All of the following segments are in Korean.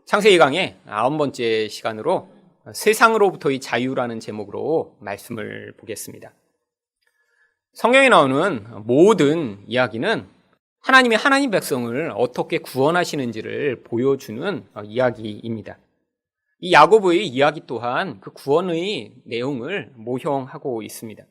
창세기 강의 9번째 시간으로 세상으로부터의 자유라는 제목으로 말씀을 보겠습니다. 성경에 나오는 모든 이야기는 하나님이 하나님 백성을 어떻게 구원하시는지를 보여주는 이야기입니다. 이 야고보의 이야기 또한 그 구원의 내용을 모형하고 있습니다.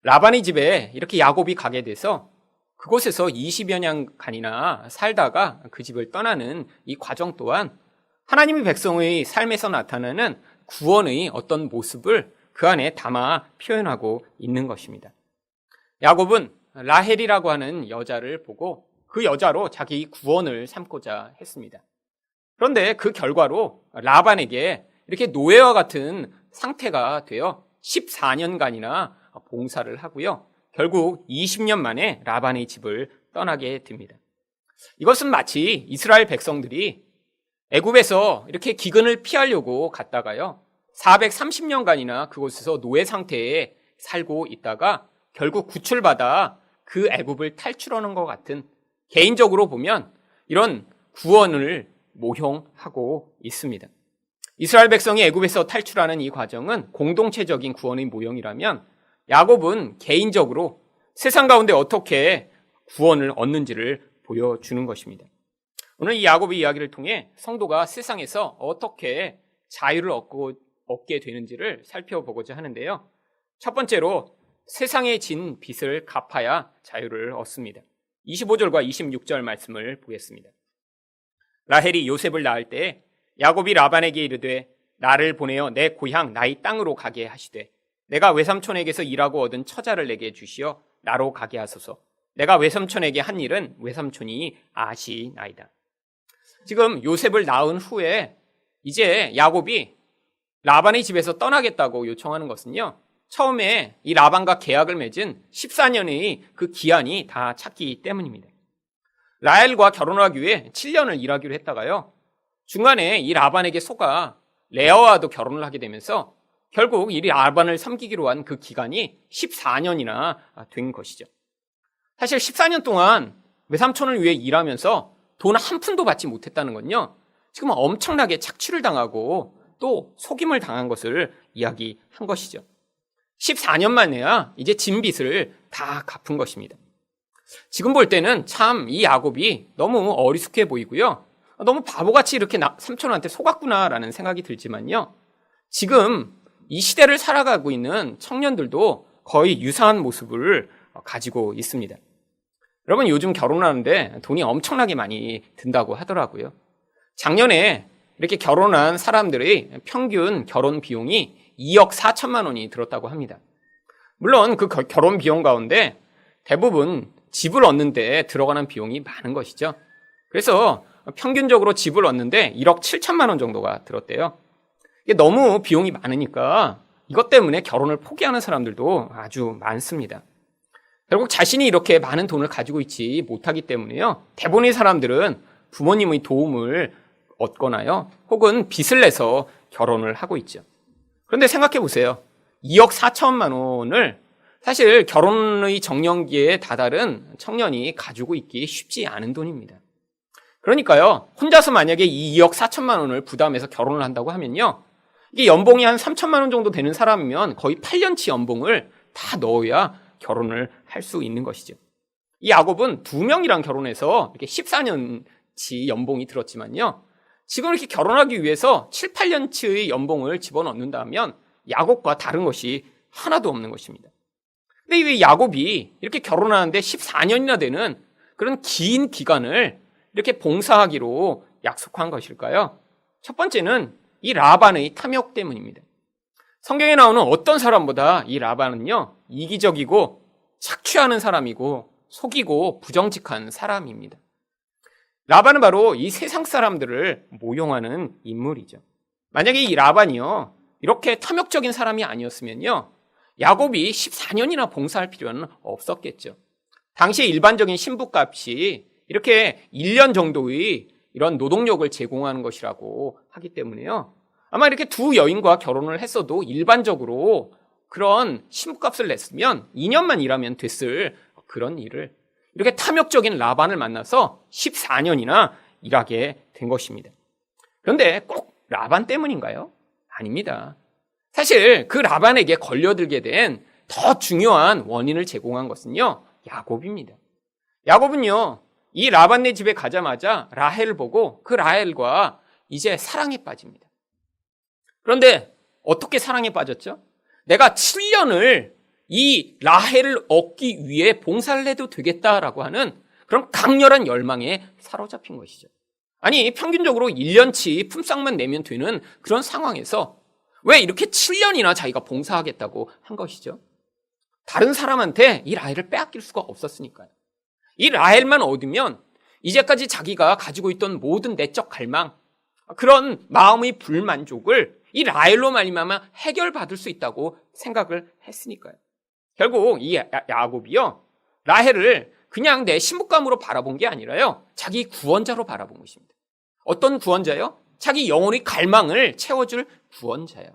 라반의 집에 이렇게 야곱이 가게 돼서 그곳에서 20여 년간이나 살다가 그 집을 떠나는 이 과정 또한 하나님의 백성의 삶에서 나타나는 구원의 어떤 모습을 그 안에 담아 표현하고 있는 것입니다. 야곱은 라헬이라고 하는 여자를 보고 그 여자로 자기 구원을 삼고자 했습니다. 그런데 그 결과로 라반에게 이렇게 노예와 같은 상태가 되어 14년간이나 봉사를 하고요. 결국 20년 만에 라반의 집을 떠나게 됩니다. 이것은 마치 이스라엘 백성들이 애굽에서 이렇게 기근을 피하려고 갔다가요. 430년간이나 그곳에서 노예 상태에 살고 있다가 결국 구출받아 그 애굽을 탈출하는 것 같은, 개인적으로 보면 이런 구원을 모형하고 있습니다. 이스라엘 백성이 애굽에서 탈출하는 이 과정은 공동체적인 구원의 모형이라면 야곱은 개인적으로 세상 가운데 어떻게 구원을 얻는지를 보여주는 것입니다. 오늘 이 야곱의 이야기를 통해 성도가 세상에서 어떻게 자유를 얻게 되는지를 살펴보고자 하는데요. 첫 번째로 세상에 진 빚을 갚아야 자유를 얻습니다. 25절과 26절 말씀을 보겠습니다. 라헬이 요셉을 낳을 때 야곱이 라반에게 이르되 나를 보내어 내 고향 나의 땅으로 가게 하시되 내가 외삼촌에게서 일하고 얻은 처자를 내게 주시어 나로 가게 하소서. 내가 외삼촌에게 한 일은 외삼촌이 아시나이다. 지금 요셉을 낳은 후에 이제 야곱이 라반의 집에서 떠나겠다고 요청하는 것은요, 처음에 이 라반과 계약을 맺은 14년의 그 기한이 다 찼기 때문입니다. 라헬과 결혼하기 위해 7년을 일하기로 했다가요, 중간에 이 라반에게 속아 레아와도 결혼을 하게 되면서 결국 이 라반을 섬기기로 한 그 기간이 14년이나 된 것이죠. 사실 14년 동안 외삼촌을 위해 일하면서 돈 한 푼도 받지 못했다는 건요, 지금 엄청나게 착취를 당하고 또 속임을 당한 것을 이야기한 것이죠. 14년 만에야 이제 진 빚을 다 갚은 것입니다. 지금 볼 때는 참 이 야곱이 너무 어리숙해 보이고요, 너무 바보같이 이렇게 삼촌한테 속았구나라는 생각이 들지만요, 지금 이 시대를 살아가고 있는 청년들도 거의 유사한 모습을 가지고 있습니다. 여러분, 요즘 결혼하는데 돈이 엄청나게 많이 든다고 하더라고요. 작년에 이렇게 결혼한 사람들의 평균 결혼 비용이 2억 4천만 원이 들었다고 합니다. 물론 그 결혼 비용 가운데 대부분 집을 얻는데 들어가는 비용이 많은 것이죠. 그래서 평균적으로 집을 얻는데 1억 7천만 원 정도가 들었대요. 이게 너무 비용이 많으니까 이것 때문에 결혼을 포기하는 사람들도 아주 많습니다. 결국 자신이 이렇게 많은 돈을 가지고 있지 못하기 때문에요, 대부분의 사람들은 부모님의 도움을 얻거나요, 혹은 빚을 내서 결혼을 하고 있죠. 그런데 생각해 보세요. 2억 4천만 원을 사실 결혼의 정년기에 다다른 청년이 가지고 있기 쉽지 않은 돈입니다. 그러니까요, 혼자서 만약에 이 2억 4천만 원을 부담해서 결혼을 한다고 하면요, 이게 연봉이 한 3천만 원 정도 되는 사람이면 거의 8년치 연봉을 다 넣어야 결혼을 할 수 있는 것이죠. 이 야곱은 2명이랑 결혼해서 이렇게 14년치 연봉이 들었지만요, 지금 이렇게 결혼하기 위해서 7, 8년치의 연봉을 집어넣는다면 야곱과 다른 것이 하나도 없는 것입니다. 근데 왜 야곱이 이렇게 결혼하는데 14년이나 되는 그런 긴 기간을 이렇게 봉사하기로 약속한 것일까요? 첫 번째는 이 라반의 탐욕 때문입니다. 성경에 나오는 어떤 사람보다 이 라반은요, 이기적이고 착취하는 사람이고 속이고 부정직한 사람입니다. 라반은 바로 이 세상 사람들을 모형하는 인물이죠. 만약에 이 라반이요, 이렇게 탐욕적인 사람이 아니었으면요, 야곱이 14년이나 봉사할 필요는 없었겠죠. 당시의 일반적인 신부값이 이렇게 1년 정도의 이런 노동력을 제공하는 것이라고 하기 때문에요, 아마 이렇게 두 여인과 결혼을 했어도 일반적으로 그런 신부값을 냈으면 2년만 일하면 됐을 그런 일을 이렇게 탐욕적인 라반을 만나서 14년이나 일하게 된 것입니다. 그런데 꼭 라반 때문인가요? 아닙니다. 사실 그 라반에게 걸려들게 된 더 중요한 원인을 제공한 것은요, 야곱입니다. 야곱은요, 이 라반네 집에 가자마자 라헬을 보고 그 라헬과 이제 사랑에 빠집니다. 그런데 어떻게 사랑에 빠졌죠? 내가 7년을 이 라헬을 얻기 위해 봉사를 해도 되겠다라고 하는 그런 강렬한 열망에 사로잡힌 것이죠. 아니, 평균적으로 1년치 품삯만 내면 되는 그런 상황에서 왜 이렇게 7년이나 자기가 봉사하겠다고 한 것이죠? 다른 사람한테 이 라헬을 빼앗길 수가 없었으니까요. 이 라헬만 얻으면 이제까지 자기가 가지고 있던 모든 내적 갈망, 그런 마음의 불만족을 이 라헬로 말미암아 해결받을 수 있다고 생각을 했으니까요. 결국 이 야곱이요, 라헬을 그냥 내 신부감으로 바라본 게 아니라요, 자기 구원자로 바라본 것입니다. 어떤 구원자요? 자기 영혼의 갈망을 채워줄 구원자예요.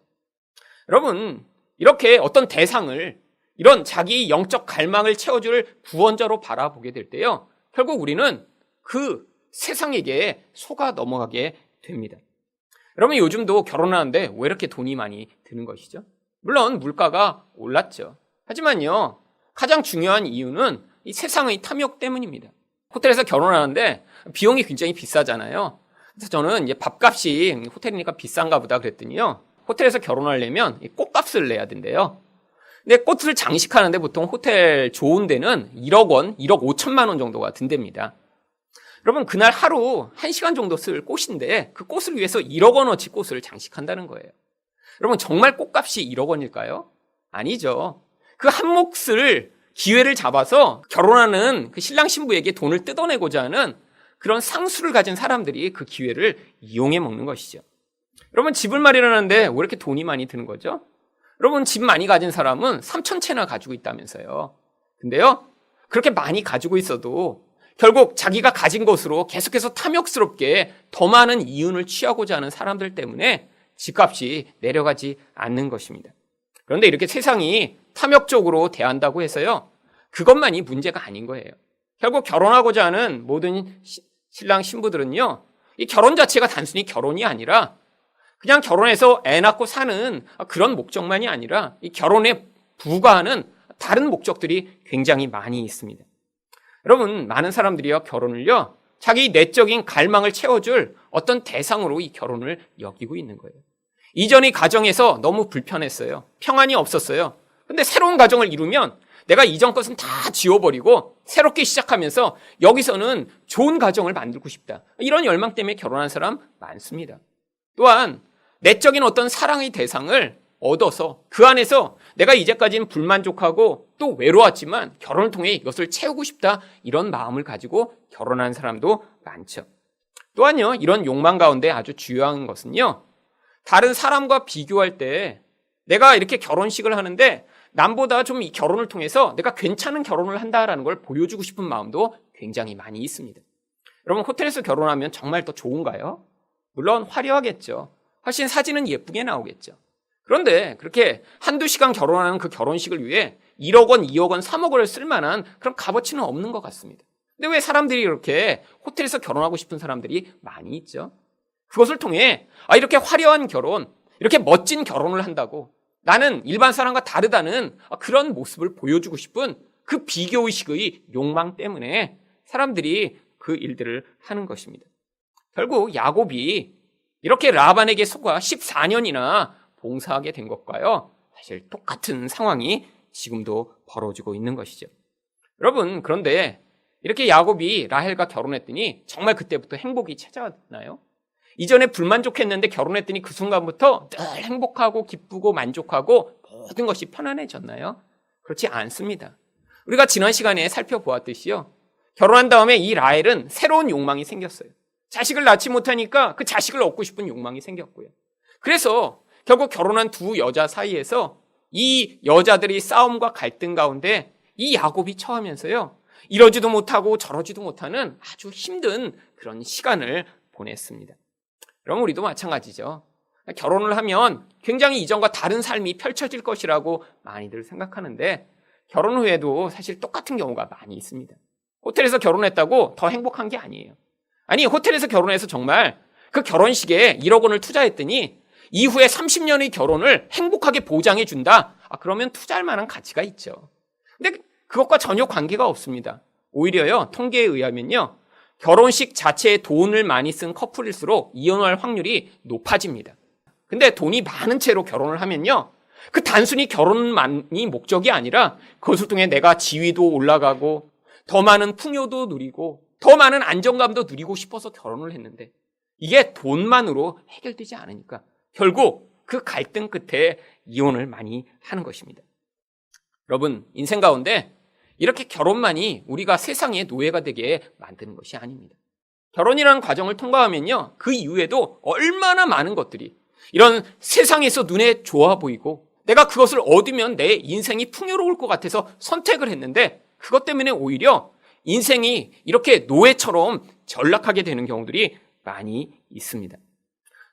여러분, 이렇게 어떤 대상을, 이런 자기 영적 갈망을 채워줄 구원자로 바라보게 될 때요, 결국 우리는 그 세상에게 속아 넘어가게 됩니다. 여러분, 요즘도 결혼하는데 왜 이렇게 돈이 많이 드는 것이죠? 물론 물가가 올랐죠. 하지만요, 가장 중요한 이유는 이 세상의 탐욕 때문입니다. 호텔에서 결혼하는데 비용이 굉장히 비싸잖아요. 그래서 저는 이제 밥값이 호텔이니까 비싼가 보다 그랬더니요, 호텔에서 결혼하려면 꽃값을 내야 된대요. 근데 꽃을 장식하는데 보통 호텔 좋은 데는 1억 원, 1억 5천만 원 정도가 든답니다. 여러분, 그날 하루 1시간 정도 쓸 꽃인데 그 꽃을 위해서 1억 원어치 꽃을 장식한다는 거예요. 여러분, 정말 꽃값이 1억 원일까요? 아니죠. 그 한 몫을, 기회를 잡아서 결혼하는 그 신랑 신부에게 돈을 뜯어내고자 하는 그런 상수를 가진 사람들이 그 기회를 이용해 먹는 것이죠. 여러분, 집을 마련하는데 왜 이렇게 돈이 많이 드는 거죠? 여러분, 집 많이 가진 사람은 3,000채나 가지고 있다면서요. 근데요, 그렇게 많이 가지고 있어도 결국 자기가 가진 것으로 계속해서 탐욕스럽게 더 많은 이윤을 취하고자 하는 사람들 때문에 집값이 내려가지 않는 것입니다. 그런데 이렇게 세상이 탐욕적으로 대한다고 해서요, 그것만이 문제가 아닌 거예요. 결국 결혼하고자 하는 모든 신랑 신부들은요, 이 결혼 자체가 단순히 결혼이 아니라 그냥 결혼해서 애 낳고 사는 그런 목적만이 아니라 이 결혼에 부과하는 다른 목적들이 굉장히 많이 있습니다. 여러분, 많은 사람들이요, 결혼을요, 자기 내적인 갈망을 채워줄 어떤 대상으로 이 결혼을 여기고 있는 거예요. 이전의 가정에서 너무 불편했어요. 평안이 없었어요. 근데 새로운 가정을 이루면 내가 이전 것은 다 지워버리고 새롭게 시작하면서 여기서는 좋은 가정을 만들고 싶다. 이런 열망 때문에 결혼한 사람 많습니다. 또한 내적인 어떤 사랑의 대상을 얻어서 그 안에서 내가 이제까지는 불만족하고 또 외로웠지만 결혼을 통해 이것을 채우고 싶다, 이런 마음을 가지고 결혼한 사람도 많죠. 또한요, 이런 욕망 가운데 아주 중요한 것은요, 다른 사람과 비교할 때 내가 이렇게 결혼식을 하는데 남보다 좀 이 결혼을 통해서 내가 괜찮은 결혼을 한다라는 걸 보여주고 싶은 마음도 굉장히 많이 있습니다. 여러분, 호텔에서 결혼하면 정말 더 좋은가요? 물론 화려하겠죠. 훨씬 사진은 예쁘게 나오겠죠. 그런데 그렇게 한두 시간 결혼하는 그 결혼식을 위해 1억 원, 2억 원, 3억 원을 쓸 만한 그런 값어치는 없는 것 같습니다. 근데 왜 사람들이 이렇게 호텔에서 결혼하고 싶은 사람들이 많이 있죠? 그것을 통해 이렇게 화려한 결혼, 이렇게 멋진 결혼을 한다고 나는 일반 사람과 다르다는 그런 모습을 보여주고 싶은 그 비교의식의 욕망 때문에 사람들이 그 일들을 하는 것입니다. 결국 야곱이 이렇게 라반에게 속아 14년이나 봉사하게 된 것과요, 사실 똑같은 상황이 지금도 벌어지고 있는 것이죠. 여러분, 그런데 이렇게 야곱이 라헬과 결혼했더니 정말 그때부터 행복이 찾아왔나요? 이전에 불만족했는데 결혼했더니 그 순간부터 늘 행복하고 기쁘고 만족하고 모든 것이 편안해졌나요? 그렇지 않습니다. 우리가 지난 시간에 살펴보았듯이요, 결혼한 다음에 이 라헬은 새로운 욕망이 생겼어요. 자식을 낳지 못하니까 그 자식을 얻고 싶은 욕망이 생겼고요. 그래서 결국 결혼한 두 여자 사이에서 이 여자들이 싸움과 갈등 가운데 이 야곱이 처하면서요, 이러지도 못하고 저러지도 못하는 아주 힘든 그런 시간을 보냈습니다. 그럼 우리도 마찬가지죠. 결혼을 하면 굉장히 이전과 다른 삶이 펼쳐질 것이라고 많이들 생각하는데 결혼 후에도 사실 똑같은 경우가 많이 있습니다. 호텔에서 결혼했다고 더 행복한 게 아니에요. 아니, 호텔에서 결혼해서 정말 그 결혼식에 1억 원을 투자했더니 이후에 30년의 결혼을 행복하게 보장해 준다. 그러면 투자할 만한 가치가 있죠. 근데 그것과 전혀 관계가 없습니다. 오히려요, 통계에 의하면요, 결혼식 자체에 돈을 많이 쓴 커플일수록 이혼할 확률이 높아집니다. 근데 돈이 많은 채로 결혼을 하면요, 그 단순히 결혼만이 목적이 아니라 그것을 통해 내가 지위도 올라가고 더 많은 풍요도 누리고 더 많은 안정감도 누리고 싶어서 결혼을 했는데 이게 돈만으로 해결되지 않으니까 결국 그 갈등 끝에 이혼을 많이 하는 것입니다. 여러분, 인생 가운데 이렇게 결혼만이 우리가 세상의 노예가 되게 만드는 것이 아닙니다. 결혼이라는 과정을 통과하면요, 그 이후에도 얼마나 많은 것들이 이런 세상에서 눈에 좋아 보이고 내가 그것을 얻으면 내 인생이 풍요로울 것 같아서 선택을 했는데 그것 때문에 오히려 인생이 이렇게 노예처럼 전락하게 되는 경우들이 많이 있습니다.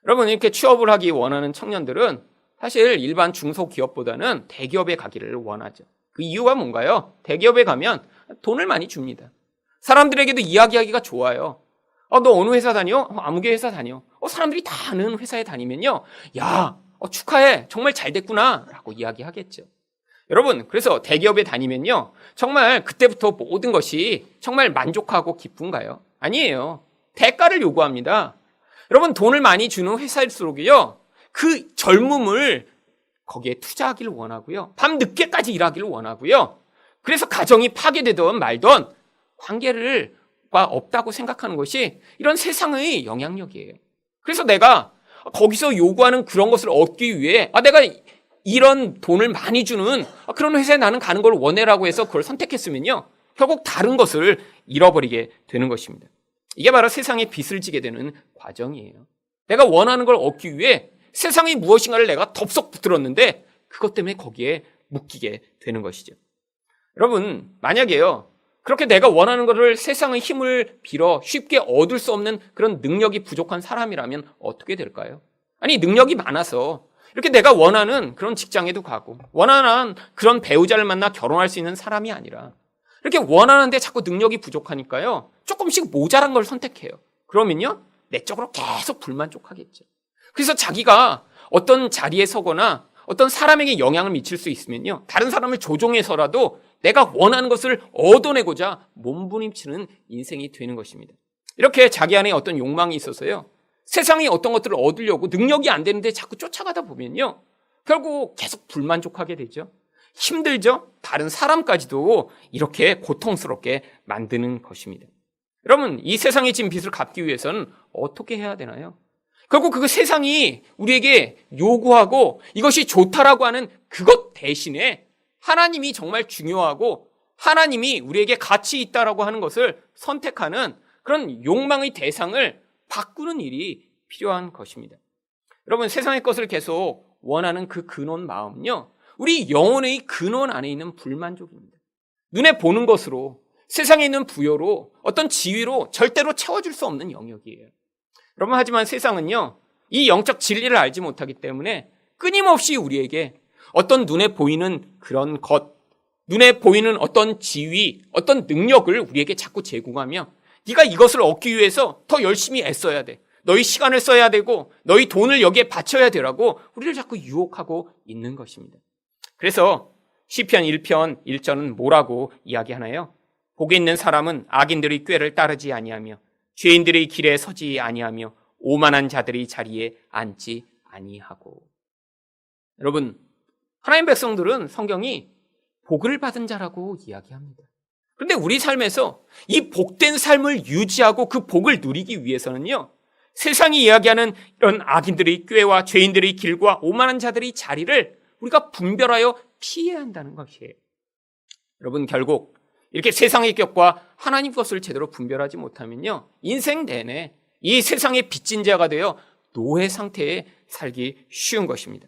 여러분, 이렇게 취업을 하기 원하는 청년들은 사실 일반 중소기업보다는 대기업에 가기를 원하죠. 그 이유가 뭔가요? 대기업에 가면 돈을 많이 줍니다. 사람들에게도 이야기하기가 좋아요. 너 어느 회사 다녀? 아무개 회사 다녀. 사람들이 다 아는 회사에 다니면요, 야, 축하해, 정말 잘 됐구나 라고 이야기하겠죠. 여러분, 그래서 대기업에 다니면요, 정말 그때부터 모든 것이 정말 만족하고 기쁜가요? 아니에요. 대가를 요구합니다. 여러분, 돈을 많이 주는 회사일수록요, 그 젊음을 거기에 투자하기를 원하고요, 밤 늦게까지 일하기를 원하고요, 그래서 가정이 파괴되던 말던 관계를 없다고 생각하는 것이 이런 세상의 영향력이에요. 그래서 내가 거기서 요구하는 그런 것을 얻기 위해 내가 이런 돈을 많이 주는 그런 회사에 나는 가는 걸 원해라고 해서 그걸 선택했으면요, 결국 다른 것을 잃어버리게 되는 것입니다. 이게 바로 세상에 빚을 지게 되는 과정이에요. 내가 원하는 걸 얻기 위해 세상의 무엇인가를 내가 덥석 붙들었는데 그것 때문에 거기에 묶이게 되는 것이죠. 여러분, 만약에요, 그렇게 내가 원하는 것을 세상의 힘을 빌어 쉽게 얻을 수 없는 그런 능력이 부족한 사람이라면 어떻게 될까요? 아니, 능력이 많아서 이렇게 내가 원하는 그런 직장에도 가고 원하는 그런 배우자를 만나 결혼할 수 있는 사람이 아니라 이렇게 원하는데 자꾸 능력이 부족하니까요, 조금씩 모자란 걸 선택해요. 그러면요, 내적으로 계속 불만족하겠죠. 그래서 자기가 어떤 자리에 서거나 어떤 사람에게 영향을 미칠 수 있으면요, 다른 사람을 조종해서라도 내가 원하는 것을 얻어내고자 몸부림치는 인생이 되는 것입니다. 이렇게 자기 안에 어떤 욕망이 있어서요, 세상에 어떤 것들을 얻으려고 능력이 안 되는데 자꾸 쫓아가다 보면요, 결국 계속 불만족하게 되죠. 힘들죠? 다른 사람까지도 이렇게 고통스럽게 만드는 것입니다. 여러분, 이 세상에 진 빚을 갚기 위해서는 어떻게 해야 되나요? 결국 그 세상이 우리에게 요구하고 이것이 좋다라고 하는 그것 대신에 하나님이 정말 중요하고 하나님이 우리에게 가치 있다라고 하는 것을 선택하는 그런 욕망의 대상을 바꾸는 일이 필요한 것입니다. 여러분, 세상의 것을 계속 원하는 그 근원 마음은요, 우리 영혼의 근원 안에 있는 불만족입니다. 눈에 보는 것으로, 세상에 있는 부여로, 어떤 지위로 절대로 채워줄 수 없는 영역이에요. 여러분, 하지만 세상은요, 이 영적 진리를 알지 못하기 때문에 끊임없이 우리에게 어떤 눈에 보이는 그런 것, 눈에 보이는 어떤 지위, 어떤 능력을 우리에게 자꾸 제공하며 네가 이것을 얻기 위해서 더 열심히 애써야 돼, 너희 시간을 써야 되고 너희 돈을 여기에 바쳐야 되라고 우리를 자꾸 유혹하고 있는 것입니다. 그래서 시편 1편 1절은 뭐라고 이야기하나요? 복이 있는 사람은 악인들의 꾀를 따르지 아니하며 죄인들의 길에 서지 아니하며 오만한 자들의 자리에 앉지 아니하고. 여러분, 하나님 백성들은 성경이 복을 받은 자라고 이야기합니다. 그런데 우리 삶에서 이 복된 삶을 유지하고 그 복을 누리기 위해서는요, 세상이 이야기하는 이런 악인들의 꾀와 죄인들의 길과 오만한 자들의 자리를 우리가 분별하여 피해야 한다는 것이에요. 여러분, 결국 이렇게 세상의 격과 하나님 것을 제대로 분별하지 못하면요, 인생 내내 이 세상의 빚진 자가 되어 노예 상태에 살기 쉬운 것입니다.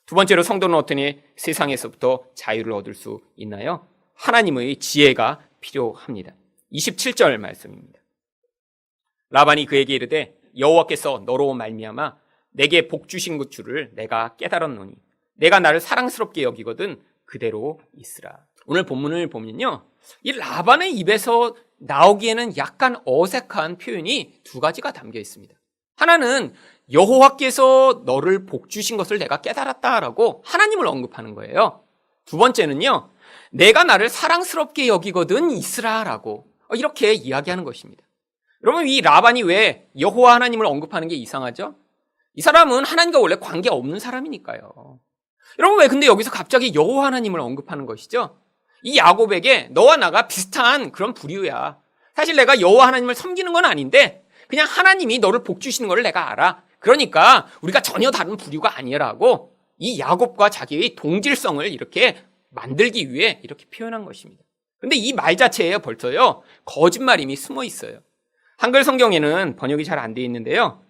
두 번째로 성도는 어떠니 세상에서부터 자유를 얻을 수 있나요? 하나님의 지혜가 필요합니다. 27절 말씀입니다. 라반이 그에게 이르되 여호와께서 너로 말미암아 내게 복 주신 것 줄을 내가 깨달았노니 내가 나를 사랑스럽게 여기거든 그대로 있으라. 오늘 본문을 보면요, 이 라반의 입에서 나오기에는 약간 어색한 표현이 두 가지가 담겨 있습니다. 하나는 여호와께서 너를 복주신 것을 내가 깨달았다라고 하나님을 언급하는 거예요. 두 번째는요, 내가 나를 사랑스럽게 여기거든 이스라라고 이렇게 이야기하는 것입니다. 여러분, 이 라반이 왜 여호와 하나님을 언급하는 게 이상하죠? 이 사람은 하나님과 원래 관계 없는 사람이니까요. 여러분, 왜 근데 여기서 갑자기 여호와 하나님을 언급하는 것이죠? 이 야곱에게 너와 나가 비슷한 그런 부류야. 사실 내가 여호와 하나님을 섬기는 건 아닌데 그냥 하나님이 너를 복주시는 걸 내가 알아. 그러니까 우리가 전혀 다른 부류가 아니라고 이 야곱과 자기의 동질성을 이렇게 만들기 위해 이렇게 표현한 것입니다. 근데 이 말 자체에 벌써요, 거짓말임이 숨어 있어요. 한글 성경에는 번역이 잘 안 돼 있는데요.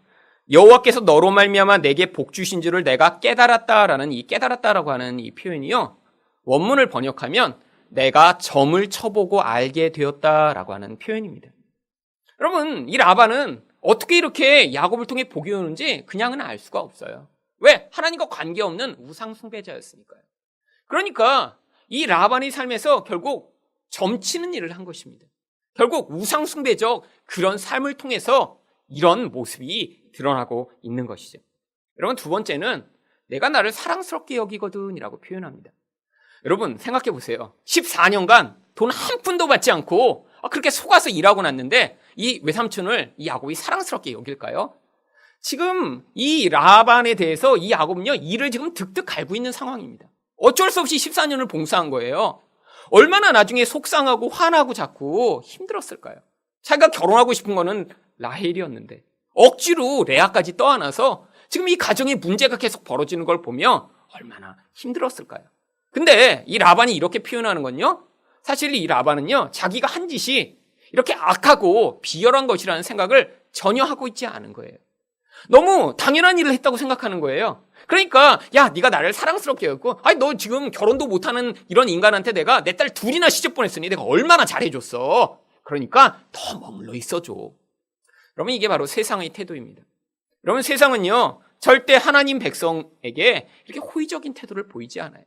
여호와께서 너로 말미암아 내게 복 주신 줄을 내가 깨달았다라는 이 깨달았다라고 하는 이 표현이요, 원문을 번역하면 내가 점을 쳐보고 알게 되었다라고 하는 표현입니다. 여러분, 이 라반은 어떻게 이렇게 야곱을 통해 복이 오는지 그냥은 알 수가 없어요. 왜? 하나님과 관계없는 우상 숭배자였으니까요. 그러니까 이 라반의 삶에서 결국 점치는 일을 한 것입니다. 결국 우상 숭배적 그런 삶을 통해서 이런 모습이 드러나고 있는 것이죠. 여러분, 두 번째는 내가 나를 사랑스럽게 여기거든 이라고 표현합니다. 여러분, 생각해 보세요. 14년간 돈 한 푼도 받지 않고 그렇게 속아서 일하고 났는데 이 외삼촌을 이 야곱이 사랑스럽게 여길까요? 지금 이 라반에 대해서 이 야곱은요, 이를 지금 득득 갈고 있는 상황입니다. 어쩔 수 없이 14년을 봉사한 거예요. 얼마나 나중에 속상하고 화나고 자꾸 힘들었을까요? 자기가 결혼하고 싶은 거는 라헬이었는데 억지로 레아까지 떠안아서 지금 이 가정에 문제가 계속 벌어지는 걸 보면 얼마나 힘들었을까요? 근데 이 라반이 이렇게 표현하는 건요, 사실 이 라반은요, 자기가 한 짓이 이렇게 악하고 비열한 것이라는 생각을 전혀 하고 있지 않은 거예요. 너무 당연한 일을 했다고 생각하는 거예요. 그러니까 야, 네가 나를 사랑스럽게 여겼고, 아니 너 지금 결혼도 못하는 이런 인간한테 내가 내 딸 둘이나 시집 보냈으니 내가 얼마나 잘해줬어. 그러니까 더 머물러 있어줘. 여러분, 이게 바로 세상의 태도입니다. 여러분, 세상은요, 절대 하나님 백성에게 이렇게 호의적인 태도를 보이지 않아요.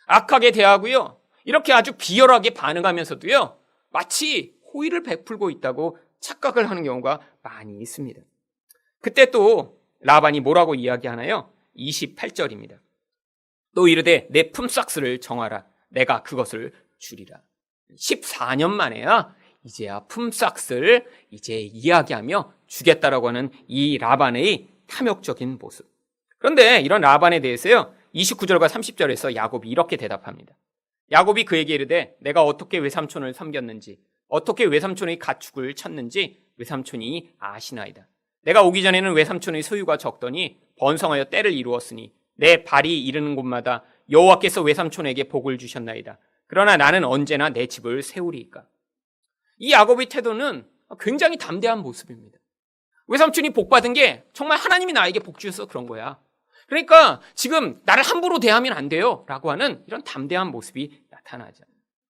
악하게 대하고요, 이렇게 아주 비열하게 반응하면서도요, 마치 호의를 베풀고 있다고 착각을 하는 경우가 많이 있습니다. 그때 또 라반이 뭐라고 이야기하나요? 28절입니다. 또 이르되 내 품삯을 정하라. 내가 그것을 주리라. 14년 만에야 이제야 품삯을 이제 이야기하며 주겠다라고 하는 이 라반의 탐욕적인 모습. 그런데 이런 라반에 대해서요, 29절과 30절에서 야곱이 이렇게 대답합니다. 야곱이 그에게 이르되 내가 어떻게 외삼촌을 섬겼는지, 어떻게 외삼촌의 가축을 쳤는지 외삼촌이 아시나이다. 내가 오기 전에는 외삼촌의 소유가 적더니 번성하여 때를 이루었으니 내 발이 이르는 곳마다 여호와께서 외삼촌에게 복을 주셨나이다. 그러나 나는 언제나 내 집을 세우리이까. 이 야곱의 태도는 굉장히 담대한 모습입니다. 외삼촌이 복 받은 게 정말 하나님이 나에게 복 주셔서 그런 거야. 그러니까 지금 나를 함부로 대하면 안 돼요 라고 하는 이런 담대한 모습이 나타나죠.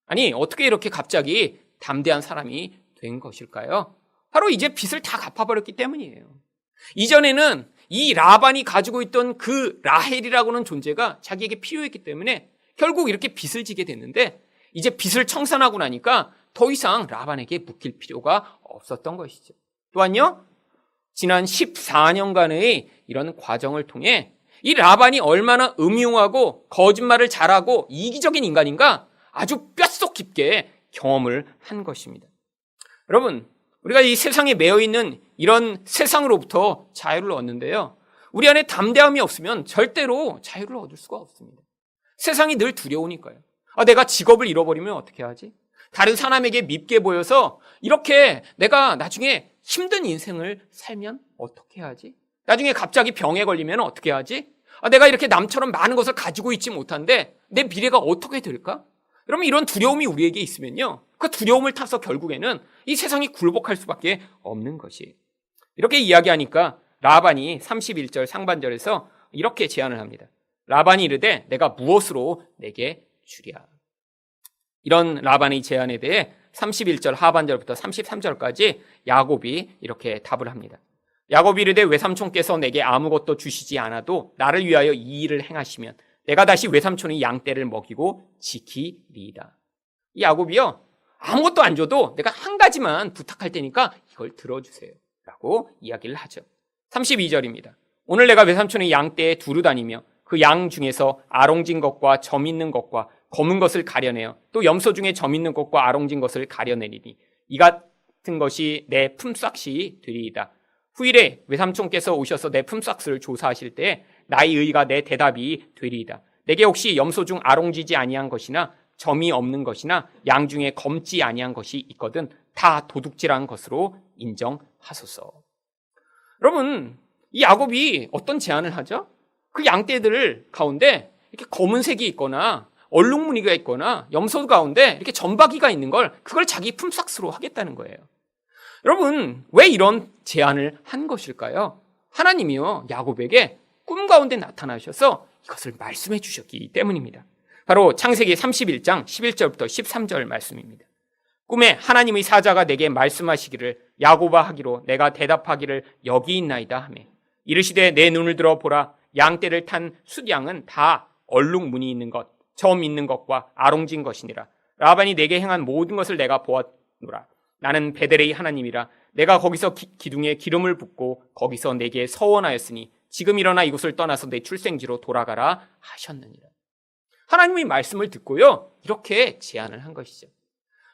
아니, 어떻게 이렇게 갑자기 담대한 사람이 된 것일까요? 바로 이제 빚을 다 갚아버렸기 때문이에요. 이전에는 이 라반이 가지고 있던 그 라헬이라고 하는 존재가 자기에게 필요했기 때문에 결국 이렇게 빚을 지게 됐는데, 이제 빚을 청산하고 나니까 더 이상 라반에게 묶일 필요가 없었던 것이죠. 또한요, 지난 14년간의 이런 과정을 통해 이 라반이 얼마나 음흉하고 거짓말을 잘하고 이기적인 인간인가 아주 뼛속 깊게 경험을 한 것입니다. 여러분, 우리가 이 세상에 매여 있는 이런 세상으로부터 자유를 얻는데요, 우리 안에 담대함이 없으면 절대로 자유를 얻을 수가 없습니다. 세상이 늘 두려우니까요. 내가 직업을 잃어버리면 어떻게 하지? 다른 사람에게 밉게 보여서 이렇게 내가 나중에 힘든 인생을 살면 어떻게 하지? 나중에 갑자기 병에 걸리면 어떻게 하지? 내가 이렇게 남처럼 많은 것을 가지고 있지 못한데 내 미래가 어떻게 될까? 여러분, 이런 두려움이 우리에게 있으면요, 그 두려움을 타서 결국에는 이 세상이 굴복할 수밖에 없는 것이. 이렇게 이야기하니까 라반이 31절 상반절에서 이렇게 제안을 합니다. 라반이 이르되 내가 무엇으로 내게 주랴. 이런 라반의 제안에 대해 31절 하반절부터 33절까지 야곱이 이렇게 답을 합니다. 야곱이 이르되 외삼촌께서 내게 아무것도 주시지 않아도 나를 위하여 이 일을 행하시면 내가 다시 외삼촌의 양떼를 먹이고 지키리이다. 이 야곱이요, 아무것도 안 줘도 내가 한 가지만 부탁할 테니까 이걸 들어주세요 라고 이야기를 하죠. 32절입니다. 오늘 내가 외삼촌의 양떼에 두루 다니며 그 양 중에서 아롱진 것과 점 있는 것과 검은 것을 가려내어 또 염소 중에 점 있는 것과 아롱진 것을 가려내리니 이 같은 것이 내 품삯이 되리이다. 후일에 외삼촌께서 오셔서 내 품삯을 조사하실 때 나의 의가 내 대답이 되리이다. 내게 혹시 염소 중 아롱지지 아니한 것이나 점이 없는 것이나 양 중에 검지 아니한 것이 있거든 다 도둑질한 것으로 인정하소서. 여러분, 이 야곱이 어떤 제안을 하죠? 그 양떼들 가운데 이렇게 검은색이 있거나 얼룩무늬가 있거나 염소 가운데 이렇게 점박이가 있는 걸 그걸 자기 품삯으로 하겠다는 거예요. 여러분, 왜 이런 제안을 한 것일까요? 하나님이요, 야곱에게 꿈 가운데 나타나셔서 이것을 말씀해 주셨기 때문입니다. 바로 창세기 31장 11절부터 13절 말씀입니다. 꿈에 하나님의 사자가 내게 말씀하시기를 야곱아 하기로 내가 대답하기를 여기 있나이다 하매 이르시되 내 눈을 들어 보라 양떼를 탄 숫양은 다 얼룩무늬 있는 것, 점 있는 것과 아롱진 것이니라. 라반이 내게 행한 모든 것을 내가 보았노라. 나는 베델의 하나님이라. 내가 거기서 기둥에 기름을 붓고 거기서 내게 서원하였으니 지금 일어나 이곳을 떠나서 내 출생지로 돌아가라 하셨느니라. 하나님의 말씀을 듣고요, 이렇게 제안을 한 것이죠.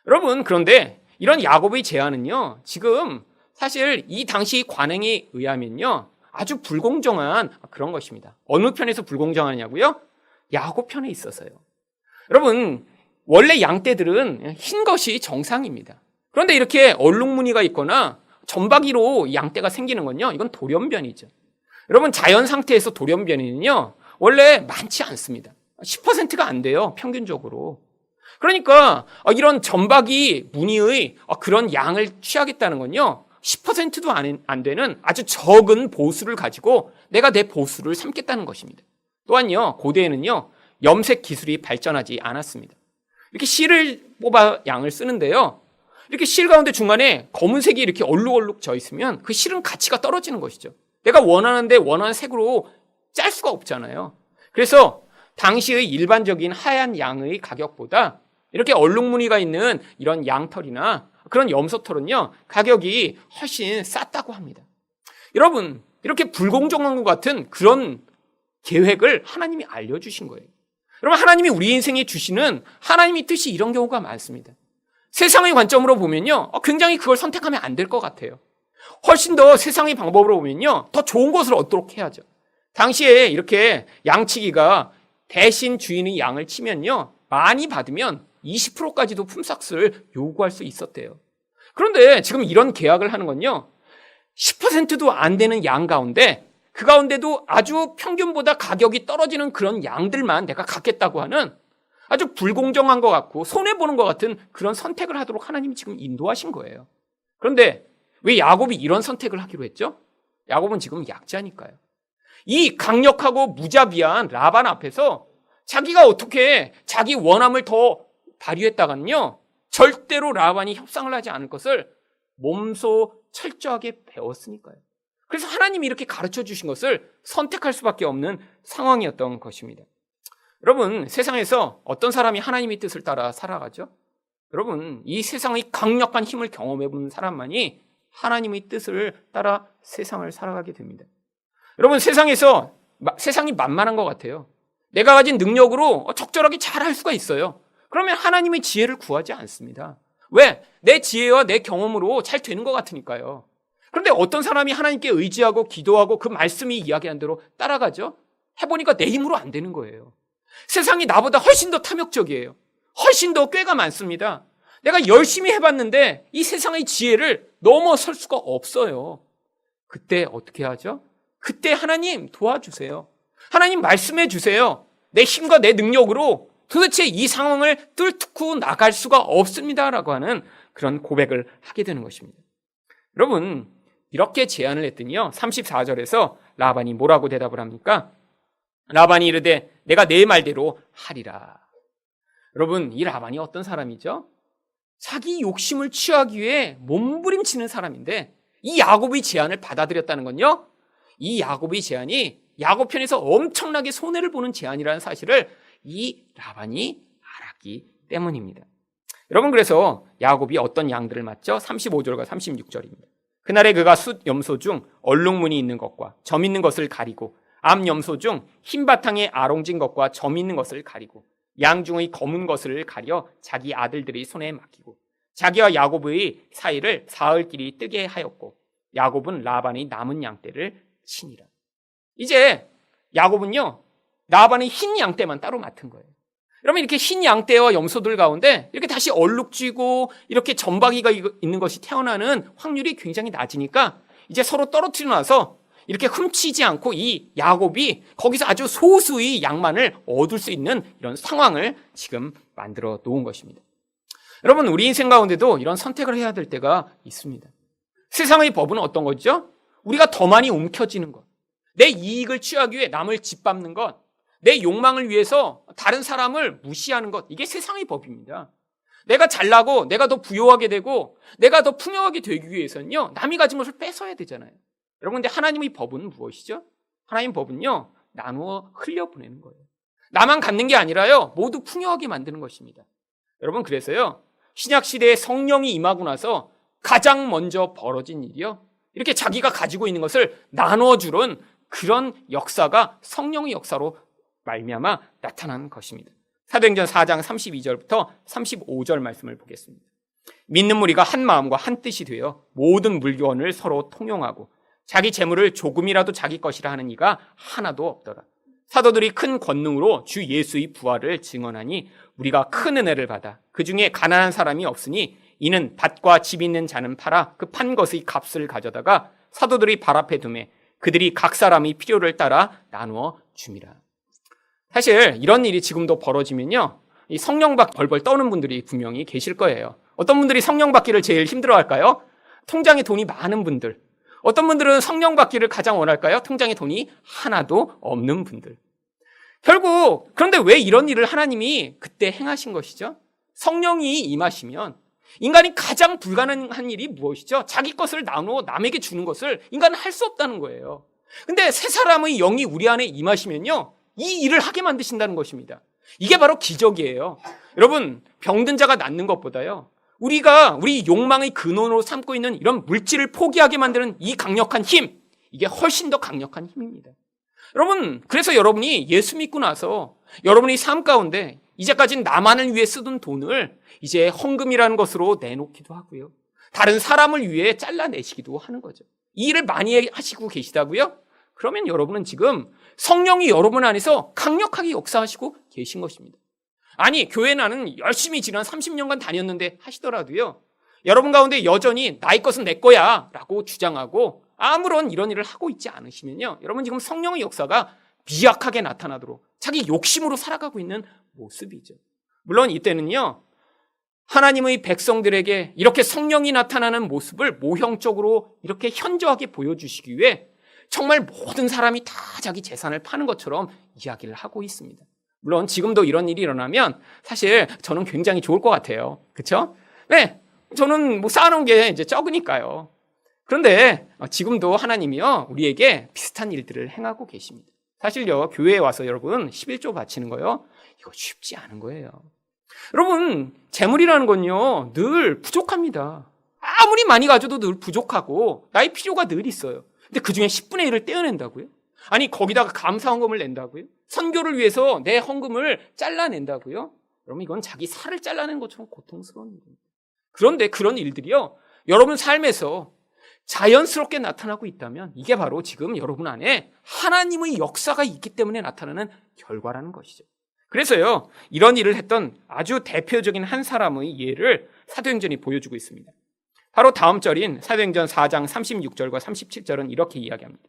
여러분, 그런데 이런 야곱의 제안은요, 지금 사실 이 당시 관행에 의하면요, 아주 불공정한 그런 것입니다. 어느 편에서 불공정하냐고요? 야곱 편에 있어서요. 여러분, 원래 양떼들은 흰 것이 정상입니다. 그런데 이렇게 얼룩무늬가 있거나 점박이로 양떼가 생기는 건요, 이건 돌연변이죠. 여러분, 자연 상태에서 돌연변이는요, 원래 많지 않습니다. 10%가 안 돼요, 평균적으로. 그러니까 이런 점박이 무늬의 그런 양을 취하겠다는 건요, 10%도 안 되는 아주 적은 보수를 가지고 내가 내 보수를 삼겠다는 것입니다. 또한요, 고대에는요, 염색 기술이 발전하지 않았습니다. 이렇게 실을 뽑아 양을 쓰는데요, 이렇게 실 가운데 중간에 검은색이 이렇게 얼룩얼룩 져 있으면 그 실은 가치가 떨어지는 것이죠. 내가 원하는데 원하는 색으로 짤 수가 없잖아요. 그래서 당시의 일반적인 하얀 양의 가격보다 이렇게 얼룩무늬가 있는 이런 양털이나 그런 염소털은요, 가격이 훨씬 쌌다고 합니다. 여러분, 이렇게 불공정한 것 같은 그런 계획을 하나님이 알려주신 거예요. 여러분, 하나님이 우리 인생에 주시는 하나님의 뜻이 이런 경우가 많습니다. 세상의 관점으로 보면요, 굉장히 그걸 선택하면 안 될 것 같아요. 훨씬 더 세상의 방법으로 보면요, 더 좋은 것을 얻도록 해야죠. 당시에 이렇게 양치기가 대신 주인의 양을 치면요, 많이 받으면 20%까지도 품삯을 요구할 수 있었대요. 그런데 지금 이런 계약을 하는 건요, 10%도 안 되는 양 가운데 그 가운데도 아주 평균보다 가격이 떨어지는 그런 양들만 내가 갖겠다고 하는 아주 불공정한 것 같고 손해보는 것 같은 그런 선택을 하도록 하나님이 지금 인도하신 거예요. 그런데 왜 야곱이 이런 선택을 하기로 했죠? 야곱은 지금 약자니까요. 이 강력하고 무자비한 라반 앞에서 자기가 어떻게 자기 원함을 더 발휘했다가는요, 절대로 라반이 협상을 하지 않을 것을 몸소 철저하게 배웠으니까요. 그래서 하나님이 이렇게 가르쳐 주신 것을 선택할 수밖에 없는 상황이었던 것입니다. 여러분, 세상에서 어떤 사람이 하나님의 뜻을 따라 살아가죠? 여러분, 이 세상의 강력한 힘을 경험해 본 사람만이 하나님의 뜻을 따라 세상을 살아가게 됩니다. 여러분, 세상이 만만한 것 같아요. 내가 가진 능력으로 적절하게 잘 할 수가 있어요. 그러면 하나님의 지혜를 구하지 않습니다. 왜? 내 지혜와 내 경험으로 잘 되는 것 같으니까요. 그런데 어떤 사람이 하나님께 의지하고 기도하고 그 말씀이 이야기한 대로 따라가죠? 해보니까 내 힘으로 안 되는 거예요. 세상이 나보다 훨씬 더 탐욕적이에요. 훨씬 더 꾀가 많습니다. 내가 열심히 해봤는데 이 세상의 지혜를 넘어설 수가 없어요. 그때 어떻게 하죠? 그때 하나님 도와주세요. 하나님 말씀해 주세요. 내 힘과 내 능력으로 도대체 이 상황을 뚫고 나갈 수가 없습니다라고 하는 그런 고백을 하게 되는 것입니다. 여러분, 이렇게 제안을 했더니요, 34절에서 라반이 뭐라고 대답을 합니까? 라반이 이르되 내가 내 말대로 하리라. 여러분, 이 라반이 어떤 사람이죠? 자기 욕심을 취하기 위해 몸부림치는 사람인데 이 야곱의 제안을 받아들였다는 건요, 이 야곱의 제안이 야곱 편에서 엄청나게 손해를 보는 제안이라는 사실을 이 라반이 알았기 때문입니다. 여러분, 그래서 야곱이 어떤 양들을 맞죠? 35절과 36절입니다. 그날에 그가 숫 염소 중 얼룩무늬 있는 것과 점 있는 것을 가리고 암 염소 중 흰 바탕에 아롱진 것과 점 있는 것을 가리고 양 중의 검은 것을 가려 자기 아들들의 손에 맡기고 자기와 야곱의 사이를 사흘길이 뜨게 하였고 야곱은 라반의 남은 양떼를 치니라. 이제 야곱은요, 라반의 흰 양떼만 따로 맡은 거예요. 그러면 이렇게 흰 양떼와 염소들 가운데 이렇게 다시 얼룩지고 이렇게 점박이가 있는 것이 태어나는 확률이 굉장히 낮으니까 이제 서로 떨어뜨려 놔서 이렇게 훔치지 않고 이 야곱이 거기서 아주 소수의 양만을 얻을 수 있는 이런 상황을 지금 만들어 놓은 것입니다. 여러분, 우리 인생 가운데도 이런 선택을 해야 될 때가 있습니다. 세상의 법은 어떤 거죠? 우리가 더 많이 움켜쥐는 것, 내 이익을 취하기 위해 남을 짓밟는 것, 내 욕망을 위해서 다른 사람을 무시하는 것, 이게 세상의 법입니다. 내가 잘나고 내가 더 부유하게 되고 내가 더 풍요하게 되기 위해서는요, 남이 가진 것을 뺏어야 되잖아요. 여러분, 근데 하나님의 법은 무엇이죠? 하나님 법은요, 나누어 흘려보내는 거예요. 나만 갖는 게 아니라요, 모두 풍요하게 만드는 것입니다. 여러분, 그래서요, 신약시대에 성령이 임하고 나서 가장 먼저 벌어진 일이요, 이렇게 자기가 가지고 있는 것을 나누어 주는 그런 역사가 성령의 역사로 말미암아 나타난 것입니다. 사도행전 4장 32절부터 35절 말씀을 보겠습니다. 믿는 무리가 한 마음과 한 뜻이 되어 모든 물건을 서로 통용하고 자기 재물을 조금이라도 자기 것이라 하는 이가 하나도 없더라. 사도들이 큰 권능으로 주 예수의 부활을 증언하니 우리가 큰 은혜를 받아 그 중에 가난한 사람이 없으니 이는 밭과 집 있는 자는 팔아 그 판 것의 값을 가져다가 사도들이 발 앞에 두매 그들이 각 사람이 필요를 따라 나누어 줌이라. 사실 이런 일이 지금도 벌어지면요, 이 성령 받 벌벌 떠는 분들이 분명히 계실 거예요. 어떤 분들이 성령 받기를 제일 힘들어할까요? 통장에 돈이 많은 분들. 어떤 분들은 성령 받기를 가장 원할까요? 통장에 돈이 하나도 없는 분들. 결국 그런데 왜 이런 일을 하나님이 그때 행하신 것이죠? 성령이 임하시면 인간이 가장 불가능한 일이 무엇이죠? 자기 것을 나누어 남에게 주는 것을 인간은 할 수 없다는 거예요. 근데 새 사람의 영이 우리 안에 임하시면요, 이 일을 하게 만드신다는 것입니다. 이게 바로 기적이에요. 여러분, 병든 자가 낫는 것보다요, 우리가 우리 욕망의 근원으로 삼고 있는 이런 물질을 포기하게 만드는 이 강력한 힘, 이게 훨씬 더 강력한 힘입니다. 여러분, 그래서 여러분이 예수 믿고 나서 여러분의 삶 가운데 이제까지는 나만을 위해 쓰던 돈을 이제 헌금이라는 것으로 내놓기도 하고요, 다른 사람을 위해 잘라내시기도 하는 거죠. 이 일을 많이 하시고 계시다고요? 그러면 여러분은 지금 성령이 여러분 안에서 강력하게 역사하시고 계신 것입니다. 아니, 교회 나는 열심히 지난 30년간 다녔는데 하시더라도요, 여러분 가운데 여전히 나의 것은 내 거야 라고 주장하고 아무런 이런 일을 하고 있지 않으시면요, 여러분 지금 성령의 역사가 미약하게 나타나도록 자기 욕심으로 살아가고 있는 모습이죠. 물론 이때는요, 하나님의 백성들에게 이렇게 성령이 나타나는 모습을 모형적으로 이렇게 현저하게 보여주시기 위해 정말 모든 사람이 다 자기 재산을 파는 것처럼 이야기를 하고 있습니다. 물론 지금도 이런 일이 일어나면 사실 저는 굉장히 좋을 것 같아요. 그렇죠? 네, 저는 뭐 쌓아놓은 게 이제 적으니까요. 그런데 지금도 하나님이요, 우리에게 비슷한 일들을 행하고 계십니다. 사실요, 교회에 와서 여러분 11조 바치는 거요, 이거 쉽지 않은 거예요. 여러분, 재물이라는 건요, 늘 부족합니다. 아무리 많이 가져도 늘 부족하고 나의 필요가 늘 있어요. 근데 그 중에 10분의 1을 떼어낸다고요? 아니, 거기다가 감사 헌금을 낸다고요? 선교를 위해서 내 헌금을 잘라낸다고요? 여러분, 이건 자기 살을 잘라낸 것처럼 고통스러운 일입니다. 그런데 그런 일들이요, 여러분 삶에서 자연스럽게 나타나고 있다면 이게 바로 지금 여러분 안에 하나님의 역사가 있기 때문에 나타나는 결과라는 것이죠. 그래서요, 이런 일을 했던 아주 대표적인 한 사람의 예를 사도행전이 보여주고 있습니다. 바로 다음 절인 사도행전 4장 36절과 37절은 이렇게 이야기합니다.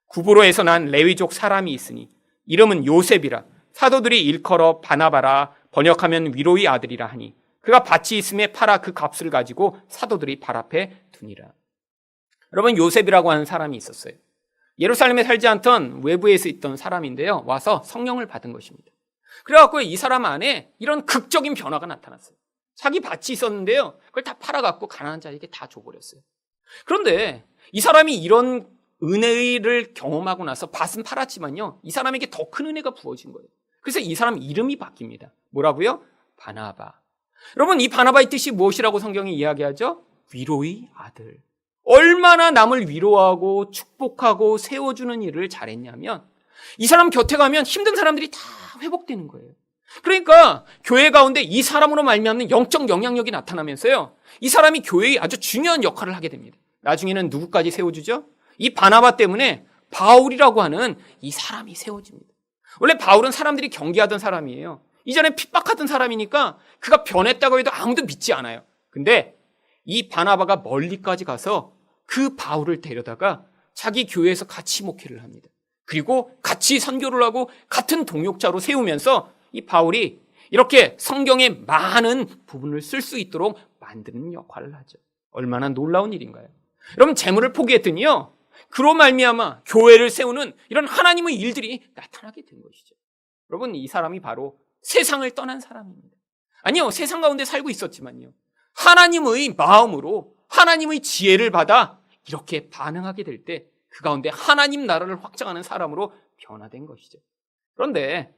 구브로에서 난 레위족 사람이 있으니 이름은 요셉이라 사도들이 일컬어 바나바라 번역하면 위로의 아들이라 하니 그가 밭이 있음에 팔아 그 값을 가지고 사도들이 발 앞에 두니라. 여러분, 요셉이라고 하는 사람이 있었어요. 예루살렘에 살지 않던 외부에서 있던 사람인데요, 와서 성령을 받은 것입니다. 그래갖고 이 사람 안에 이런 극적인 변화가 나타났어요. 자기 밭이 있었는데요, 그걸 다 팔아갖고 가난한 자에게 다 줘버렸어요. 그런데 이 사람이 이런 은혜를 경험하고 나서 밭은 팔았지만요, 이 사람에게 더 큰 은혜가 부어진 거예요. 그래서 이 사람 이름이 바뀝니다. 뭐라고요? 바나바. 여러분, 이 바나바의 뜻이 무엇이라고 성경이 이야기하죠? 위로의 아들. 얼마나 남을 위로하고 축복하고 세워주는 일을 잘했냐면 이 사람 곁에 가면 힘든 사람들이 다 회복되는 거예요. 그러니까 교회 가운데 이 사람으로 말미암는 영적 영향력이 나타나면서요, 이 사람이 교회의 아주 중요한 역할을 하게 됩니다. 나중에는 누구까지 세워주죠? 이 바나바 때문에 바울이라고 하는 이 사람이 세워집니다. 원래 바울은 사람들이 경계하던 사람이에요. 이전에 핍박하던 사람이니까 그가 변했다고 해도 아무도 믿지 않아요. 근데 이 바나바가 멀리까지 가서 그 바울을 데려다가 자기 교회에서 같이 목회를 합니다. 그리고 같이 선교를 하고 같은 동역자로 세우면서 이 바울이 이렇게 성경의 많은 부분을 쓸 수 있도록 만드는 역할을 하죠. 얼마나 놀라운 일인가요? 여러분, 재물을 포기했더니요, 그로 말미암아 교회를 세우는 이런 하나님의 일들이 나타나게 된 것이죠. 여러분, 이 사람이 바로 세상을 떠난 사람입니다. 아니요, 세상 가운데 살고 있었지만요, 하나님의 마음으로 하나님의 지혜를 받아 이렇게 반응하게 될 때 그 가운데 하나님 나라를 확장하는 사람으로 변화된 것이죠. 그런데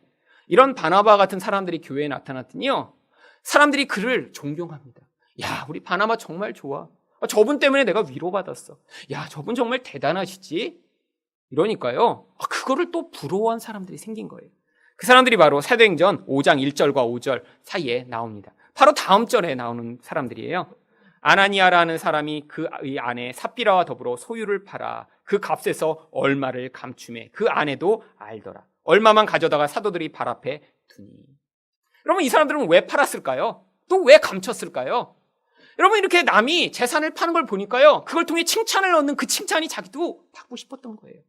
이런 바나바 같은 사람들이 교회에 나타났더니요, 사람들이 그를 존경합니다. 야, 우리 바나바 정말 좋아. 저분 때문에 내가 위로받았어. 야, 저분 정말 대단하시지? 이러니까요, 그거를 또 부러워한 사람들이 생긴 거예요. 그 사람들이 바로 사도행전 5장 1절과 5절 사이에 나옵니다. 바로 다음 절에 나오는 사람들이에요. 아나니아라는 사람이 그의 아내 삽비라와 더불어 소유를 팔아 그 값에서 얼마를 감추매 그 아내도 알더라. 얼마만 가져다가 사도들이 발 앞에 두니. 여러분, 이 사람들은 왜 팔았을까요? 또 왜 감췄을까요? 여러분, 이렇게 남이 재산을 파는 걸 보니까요, 그걸 통해 칭찬을 얻는 그 칭찬이 자기도 받고 싶었던 거예요.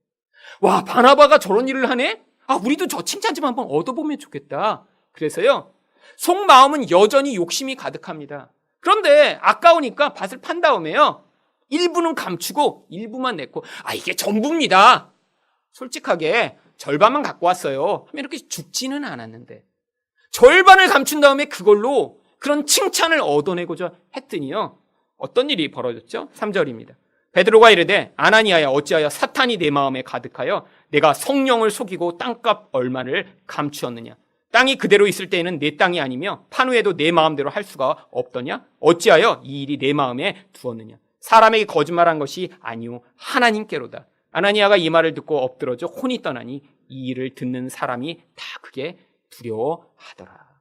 와, 바나바가 저런 일을 하네? 우리도 저 칭찬 좀 한번 얻어보면 좋겠다. 그래서요, 속마음은 여전히 욕심이 가득합니다. 그런데 아까우니까 밭을 판 다음에요, 일부는 감추고 일부만 냈고, 이게 전부입니다. 솔직하게 절반만 갖고 왔어요 하면 이렇게 죽지는 않았는데, 절반을 감춘 다음에 그걸로 그런 칭찬을 얻어내고자 했더니요, 어떤 일이 벌어졌죠? 3절입니다. 베드로가 이르되 아나니아야, 어찌하여 사탄이 내 마음에 가득하여 내가 성령을 속이고 땅값 얼마를 감추었느냐? 땅이 그대로 있을 때에는 내 땅이 아니며 판 후에도 내 마음대로 할 수가 없더냐? 어찌하여 이 일이 내 마음에 두었느냐? 사람에게 거짓말한 것이 아니오 하나님께로다. 아나니아가 이 말을 듣고 엎드러져 혼이 떠나니 이 일을 듣는 사람이 다 그게 두려워하더라.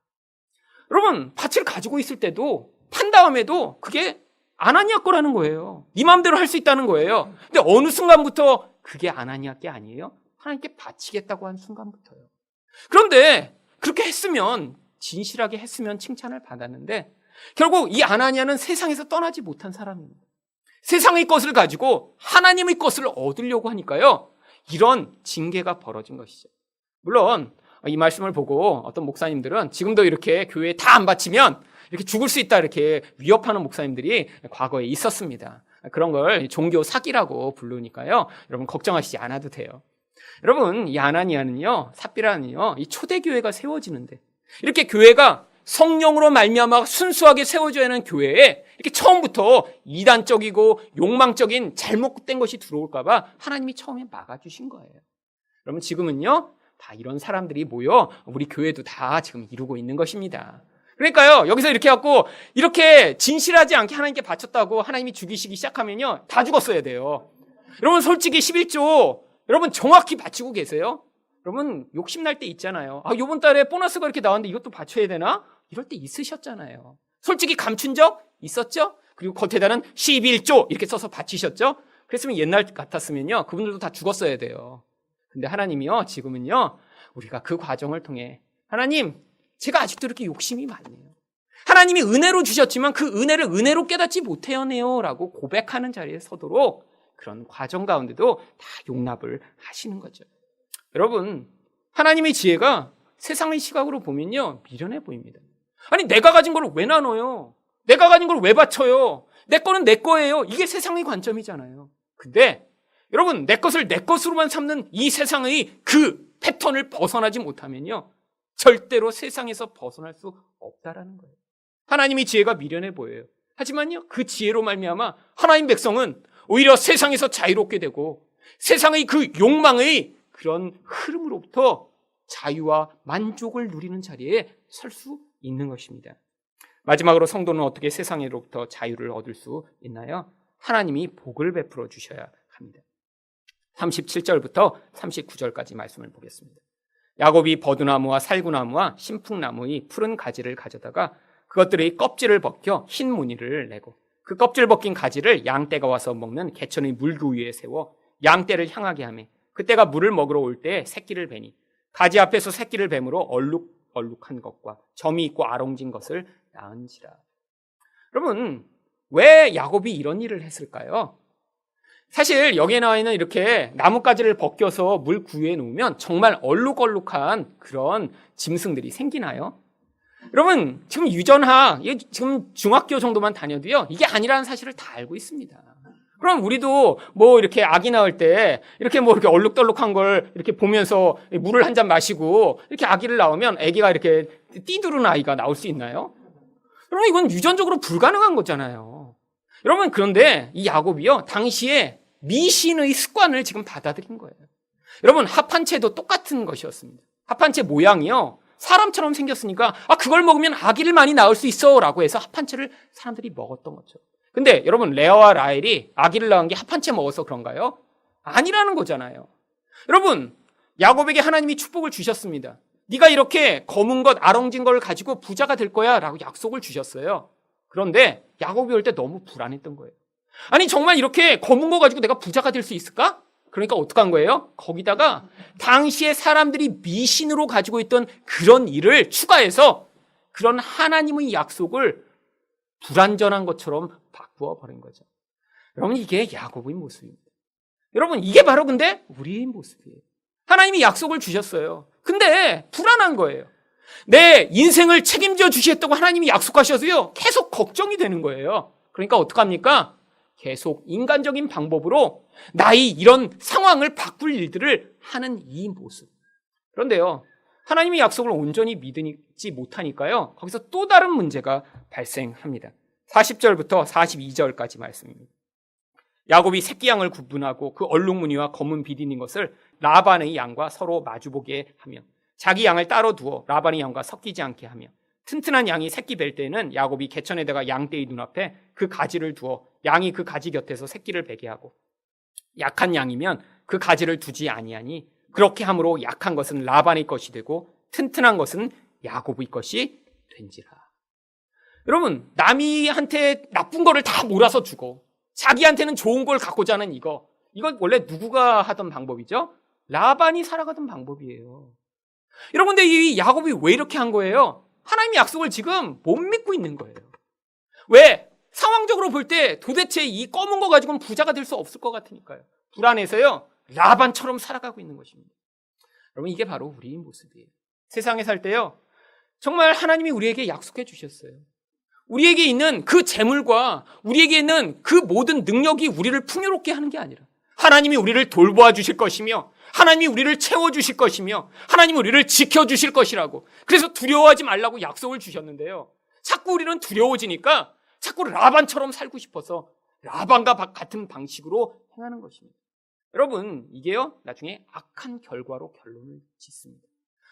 여러분, 밭을 가지고 있을 때도 판 다음에도 그게 아나니아 거라는 거예요. 네 마음대로 할 수 있다는 거예요. 근데 어느 순간부터 그게 아나니아 게 아니에요? 하나님께 바치겠다고 한 순간부터요. 그런데 그렇게 했으면, 진실하게 했으면 칭찬을 받았는데, 결국 이 아나니아는 세상에서 떠나지 못한 사람입니다. 세상의 것을 가지고 하나님의 것을 얻으려고 하니까요, 이런 징계가 벌어진 것이죠. 물론 이 말씀을 보고 어떤 목사님들은 지금도 이렇게 교회에 다 안 바치면 이렇게 죽을 수 있다, 이렇게 위협하는 목사님들이 과거에 있었습니다. 그런 걸 종교 사기라고 부르니까요, 여러분 걱정하시지 않아도 돼요. 여러분, 이 아나니아는요, 삽비라는요, 이 초대교회가 세워지는데, 이렇게 교회가 성령으로 말미암아 순수하게 세워져야 하는 교회에 이렇게 처음부터 이단적이고 욕망적인 잘못된 것이 들어올까 봐 하나님이 처음에 막아주신 거예요. 여러분, 지금은요, 다 이런 사람들이 모여 우리 교회도 다 지금 이루고 있는 것입니다. 그러니까요, 여기서 이렇게 갖고 이렇게 진실하지 않게 하나님께 바쳤다고 하나님이 죽이시기 시작하면요, 다 죽었어야 돼요. 여러분, 솔직히 11조 여러분 정확히 바치고 계세요? 여러분, 욕심날 때 있잖아요. 이번 달에 보너스가 이렇게 나왔는데 이것도 바쳐야 되나? 이럴 때 있으셨잖아요. 솔직히 감춘 적 있었죠? 그리고 겉에다는 11조 이렇게 써서 바치셨죠? 그랬으면 옛날 같았으면요, 그분들도 다 죽었어야 돼요. 근데 하나님이요, 지금은요, 우리가 그 과정을 통해, 하나님, 제가 아직도 이렇게 욕심이 많네요. 하나님이 은혜로 주셨지만 그 은혜를 은혜로 깨닫지 못해요네요 라고 고백하는 자리에 서도록 그런 과정 가운데도 다 용납을 하시는 거죠. 여러분, 하나님의 지혜가 세상의 시각으로 보면요, 미련해 보입니다. 아니, 내가 가진 걸 왜 나눠요? 내가 가진 걸 왜 바쳐요? 내 거는 내 거예요. 이게 세상의 관점이잖아요. 근데 여러분, 내 것을 내 것으로만 삼는 이 세상의 그 패턴을 벗어나지 못하면요, 절대로 세상에서 벗어날 수 없다라는 거예요. 하나님의 지혜가 미련해 보여요. 하지만요, 그 지혜로 말미암아 하나님 백성은 오히려 세상에서 자유롭게 되고 세상의 그 욕망의 그런 흐름으로부터 자유와 만족을 누리는 자리에 설 수 있는 것입니다. 마지막으로 성도는 어떻게 세상으로부터 자유를 얻을 수 있나요? 하나님이 복을 베풀어 주셔야 합니다. 37절부터 39절까지 말씀을 보겠습니다. 야곱이 버두나무와 살구나무와 신풍나무의 푸른 가지를 가져다가 그것들의 껍질을 벗겨 흰 무늬를 내고 그 껍질 벗긴 가지를 양떼가 와서 먹는 개천의 물구 위에 세워 양떼를 향하게 하며 그때가 물을 먹으러 올 때 새끼를 베니 가지 앞에서 새끼를 뱀으로 얼룩한 것과 점이 있고 아롱진 것을 낳은지라. 여러분, 왜 야곱이 이런 일을 했을까요? 사실 여기에 나와 있는 이렇게 나뭇가지를 벗겨서 물 구유에 놓으면 정말 얼룩얼룩한 그런 짐승들이 생기나요? 여러분, 지금 유전학, 지금 중학교 정도만 다녀도요, 이게 아니라는 사실을 다 알고 있습니다. 그럼 우리도 뭐 이렇게 아기 낳을 때 이렇게 뭐 이렇게 얼룩덜룩한 걸 이렇게 보면서 물을 한 잔 마시고 이렇게 아기를 낳으면 아기가 이렇게 띠두른 아이가 나올 수 있나요? 여러분, 이건 유전적으로 불가능한 거잖아요. 여러분, 그런데 이 야곱이요, 당시에 미신의 습관을 지금 받아들인 거예요. 여러분, 합한채도 똑같은 것이었습니다. 합한채 모양이요, 사람처럼 생겼으니까 그걸 먹으면 아기를 많이 낳을 수 있어 라고 해서 합한채를 사람들이 먹었던 거죠. 근데 여러분, 레아와 라헬이 아기를 낳은 게 합한채 먹어서 그런가요? 아니라는 거잖아요. 여러분, 야곱에게 하나님이 축복을 주셨습니다. 네가 이렇게 검은 것, 아롱진 걸 가지고 부자가 될 거야 라고 약속을 주셨어요. 그런데 야곱이 올 때 너무 불안했던 거예요. 아니, 정말 이렇게 검은 거 가지고 내가 부자가 될 수 있을까? 그러니까 어떡한 거예요? 거기다가 당시에 사람들이 미신으로 가지고 있던 그런 일을 추가해서 그런 하나님의 약속을 불완전한 것처럼 바꾸어 버린 거죠. 여러분, 이게 야곱의 모습입니다. 여러분, 이게 바로 근데 우리의 모습이에요. 하나님이 약속을 주셨어요. 근데 불안한 거예요. 내 인생을 책임져 주시겠다고 하나님이 약속하셔서요, 계속 걱정이 되는 거예요. 그러니까 어떡합니까? 계속 인간적인 방법으로 나의 이런 상황을 바꿀 일들을 하는 이 모습. 그런데요, 하나님의 약속을 온전히 믿지 못하니까요, 거기서 또 다른 문제가 발생합니다. 40절부터 42절까지 말씀입니다. 야곱이 새끼 양을 구분하고 그 얼룩무늬와 검은 빛 있는 것을 라반의 양과 서로 마주보게 하며 자기 양을 따로 두어 라반의 양과 섞이지 않게 하며 튼튼한 양이 새끼 뵐 때에는 야곱이 개천에다가 양떼의 눈앞에 그 가지를 두어 양이 그 가지 곁에서 새끼를 베게 하고 약한 양이면 그 가지를 두지 아니하니 그렇게 함으로 약한 것은 라반의 것이 되고 튼튼한 것은 야곱의 것이 된지라. 여러분, 남이한테 나쁜 거를 다 몰아서 주고 자기한테는 좋은 걸 갖고자 하는 이건 원래 누구가 하던 방법이죠? 라반이 살아가던 방법이에요. 여러분, 근데 이 야곱이 왜 이렇게 한 거예요? 하나님의 약속을 지금 못 믿고 있는 거예요. 왜? 상황적으로 볼 때 도대체 이 검은 거 가지고는 부자가 될 수 없을 것 같으니까요. 불안해서요, 라반처럼 살아가고 있는 것입니다. 여러분, 이게 바로 우리의 모습이에요. 세상에 살 때요, 정말 하나님이 우리에게 약속해 주셨어요. 우리에게 있는 그 재물과 우리에게 있는 그 모든 능력이 우리를 풍요롭게 하는 게 아니라 하나님이 우리를 돌보아 주실 것이며 하나님이 우리를 채워주실 것이며 하나님이 우리를 지켜주실 것이라고, 그래서 두려워하지 말라고 약속을 주셨는데요, 자꾸 우리는 두려워지니까 자꾸 라반처럼 살고 싶어서 라반과 같은 방식으로 행하는 것입니다. 여러분, 이게요, 나중에 악한 결과로 결론을 짓습니다.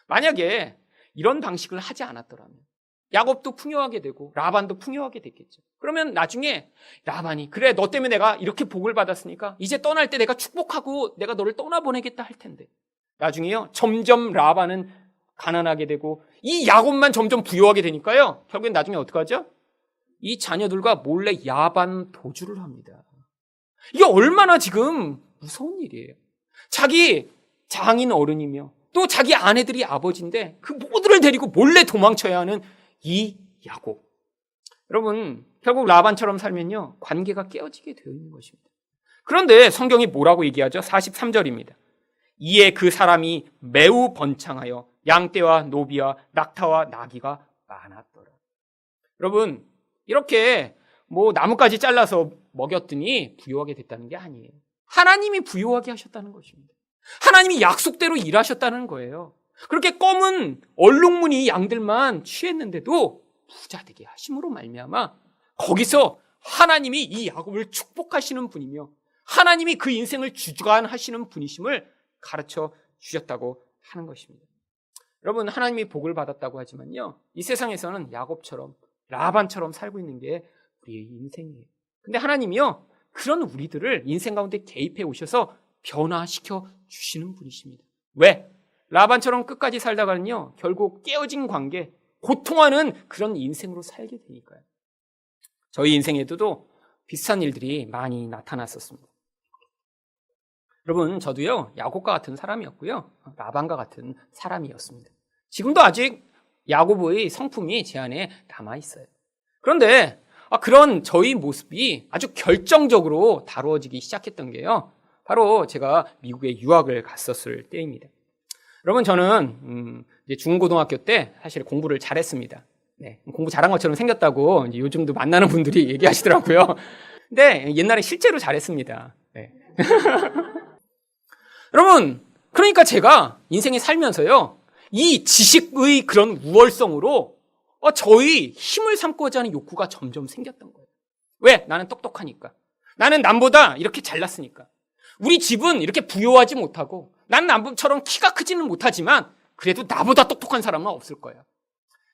만약에 이런 방식을 하지 않았더라면 야곱도 풍요하게 되고 라반도 풍요하게 됐겠죠. 그러면 나중에 라반이, 그래, 너 때문에 내가 이렇게 복을 받았으니까 이제 떠날 때 내가 축복하고 내가 너를 떠나보내겠다 할 텐데, 나중에요, 점점 라반은 가난하게 되고 이 야곱만 점점 부유하게 되니까요, 결국엔 나중에 어떡하죠? 이 자녀들과 몰래 야반 도주를 합니다. 이게 얼마나 지금 무서운 일이에요. 자기 장인 어른이며 또 자기 아내들이 아버지인데 그 모두를 데리고 몰래 도망쳐야 하는 이 야곱. 여러분, 결국 라반처럼 살면요, 관계가 깨어지게 되어 있는 것입니다. 그런데 성경이 뭐라고 얘기하죠? 43절입니다. 이에 그 사람이 매우 번창하여 양떼와 노비와 낙타와 나귀가 많았더라. 여러분, 이렇게 뭐 나뭇가지 잘라서 먹였더니 부유하게 됐다는 게 아니에요. 하나님이 부유하게 하셨다는 것입니다. 하나님이 약속대로 일하셨다는 거예요. 그렇게 검은 얼룩무늬 양들만 취했는데도 부자 되게 하심으로 말미암아 거기서 하나님이 이 야곱을 축복하시는 분이며 하나님이 그 인생을 주관하시는 분이심을 가르쳐 주셨다고 하는 것입니다. 여러분, 하나님이 복을 받았다고 하지만요, 이 세상에서는 야곱처럼 라반처럼 살고 있는 게 우리의 인생이에요. 근데 하나님이요, 그런 우리들을 인생 가운데 개입해 오셔서 변화시켜 주시는 분이십니다. 왜? 라반처럼 끝까지 살다가는요, 결국 깨어진 관계, 고통하는 그런 인생으로 살게 되니까요. 저희 인생에도 비슷한 일들이 많이 나타났었습니다. 여러분, 저도요, 야곱과 같은 사람이었고요, 라반과 같은 사람이었습니다. 지금도 아직 야곱의 성품이 제 안에 남아있어요. 그런데 그런 저희 모습이 아주 결정적으로 다루어지기 시작했던 게요, 바로 제가 미국에 유학을 갔었을 때입니다. 여러분, 저는 이제 중고등학교 때 사실 공부를 잘했습니다. 네, 공부 잘한 것처럼 생겼다고 이제 요즘도 만나는 분들이 얘기하시더라고요. 근데 옛날에 실제로 잘했습니다. 네. 여러분, 그러니까 제가 인생에 살면서요, 이 지식의 그런 우월성으로 저의 힘을 삼고자 하는 욕구가 점점 생겼던 거예요. 왜? 나는 똑똑하니까. 나는 남보다 이렇게 잘났으니까. 우리 집은 이렇게 부유하지 못하고 나는 남처럼 키가 크지는 못하지만 그래도 나보다 똑똑한 사람은 없을 거야.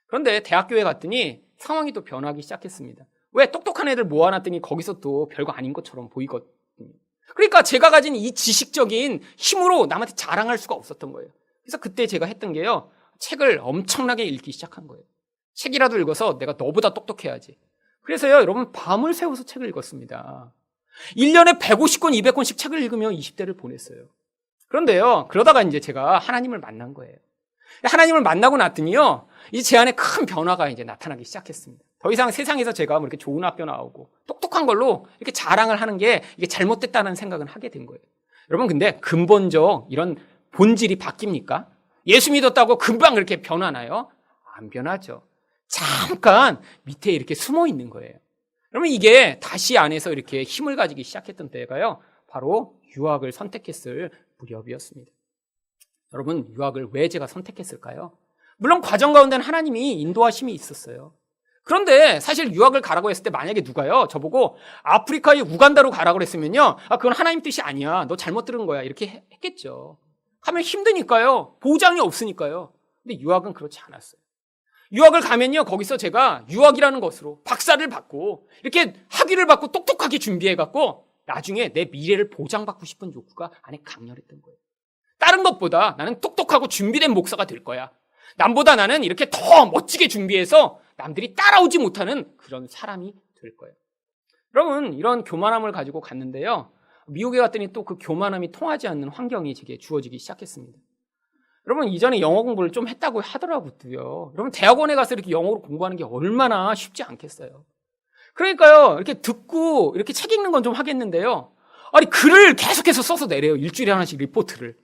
그런데 대학교에 갔더니 상황이 또 변하기 시작했습니다. 왜? 똑똑한 애들 모아놨더니 거기서 또 별거 아닌 것처럼 보이거든요. 그러니까 제가 가진 이 지식적인 힘으로 남한테 자랑할 수가 없었던 거예요. 그래서 그때 제가 했던 게요, 책을 엄청나게 읽기 시작한 거예요. 책이라도 읽어서 내가 너보다 똑똑해야지. 그래서요, 여러분, 밤을 새워서 책을 읽었습니다. 1년에 150권, 200권씩 책을 읽으며 20대를 보냈어요. 그런데요, 그러다가 이제 제가 하나님을 만난 거예요. 하나님을 만나고 났더니요, 이제 제 안에 큰 변화가 이제 나타나기 시작했습니다. 더 이상 세상에서 제가 뭐 이렇게 좋은 학교 나오고 똑똑한 걸로 이렇게 자랑을 하는 게 이게 잘못됐다는 생각은 하게 된 거예요. 여러분, 근데 근본적 이런 본질이 바뀝니까? 예수 믿었다고 금방 그렇게 변하나요? 안 변하죠. 잠깐 밑에 이렇게 숨어 있는 거예요. 그러면 이게 다시 안에서 이렇게 힘을 가지기 시작했던 때가요, 바로 유학을 선택했을 무렵이었습니다. 여러분, 유학을 왜 제가 선택했을까요? 물론 과정 가운데는 하나님이 인도하심이 있었어요. 그런데 사실 유학을 가라고 했을 때 만약에 누가요, 저보고 아프리카의 우간다로 가라고 했으면요, 그건 하나님 뜻이 아니야, 너 잘못 들은 거야, 이렇게 했겠죠. 가면 힘드니까요, 보장이 없으니까요. 근데 유학은 그렇지 않았어요. 유학을 가면요, 거기서 제가 유학이라는 것으로 박사를 받고 이렇게 학위를 받고 똑똑하게 준비해갖고 나중에 내 미래를 보장받고 싶은 욕구가 안에 강렬했던 거예요. 다른 것보다 나는 똑똑하고 준비된 목사가 될 거야. 남보다 나는 이렇게 더 멋지게 준비해서 남들이 따라오지 못하는 그런 사람이 될 거예요. 여러분, 이런 교만함을 가지고 갔는데요, 미국에 갔더니 또 그 교만함이 통하지 않는 환경이 제게 주어지기 시작했습니다. 여러분, 이전에 영어 공부를 좀 했다고 하더라고요. 여러분, 대학원에 가서 이렇게 영어로 공부하는 게 얼마나 쉽지 않겠어요. 그러니까요, 이렇게 듣고 이렇게 책 읽는 건 좀 하겠는데요, 아니, 글을 계속해서 써서 내래요. 일주일에 하나씩 리포트를.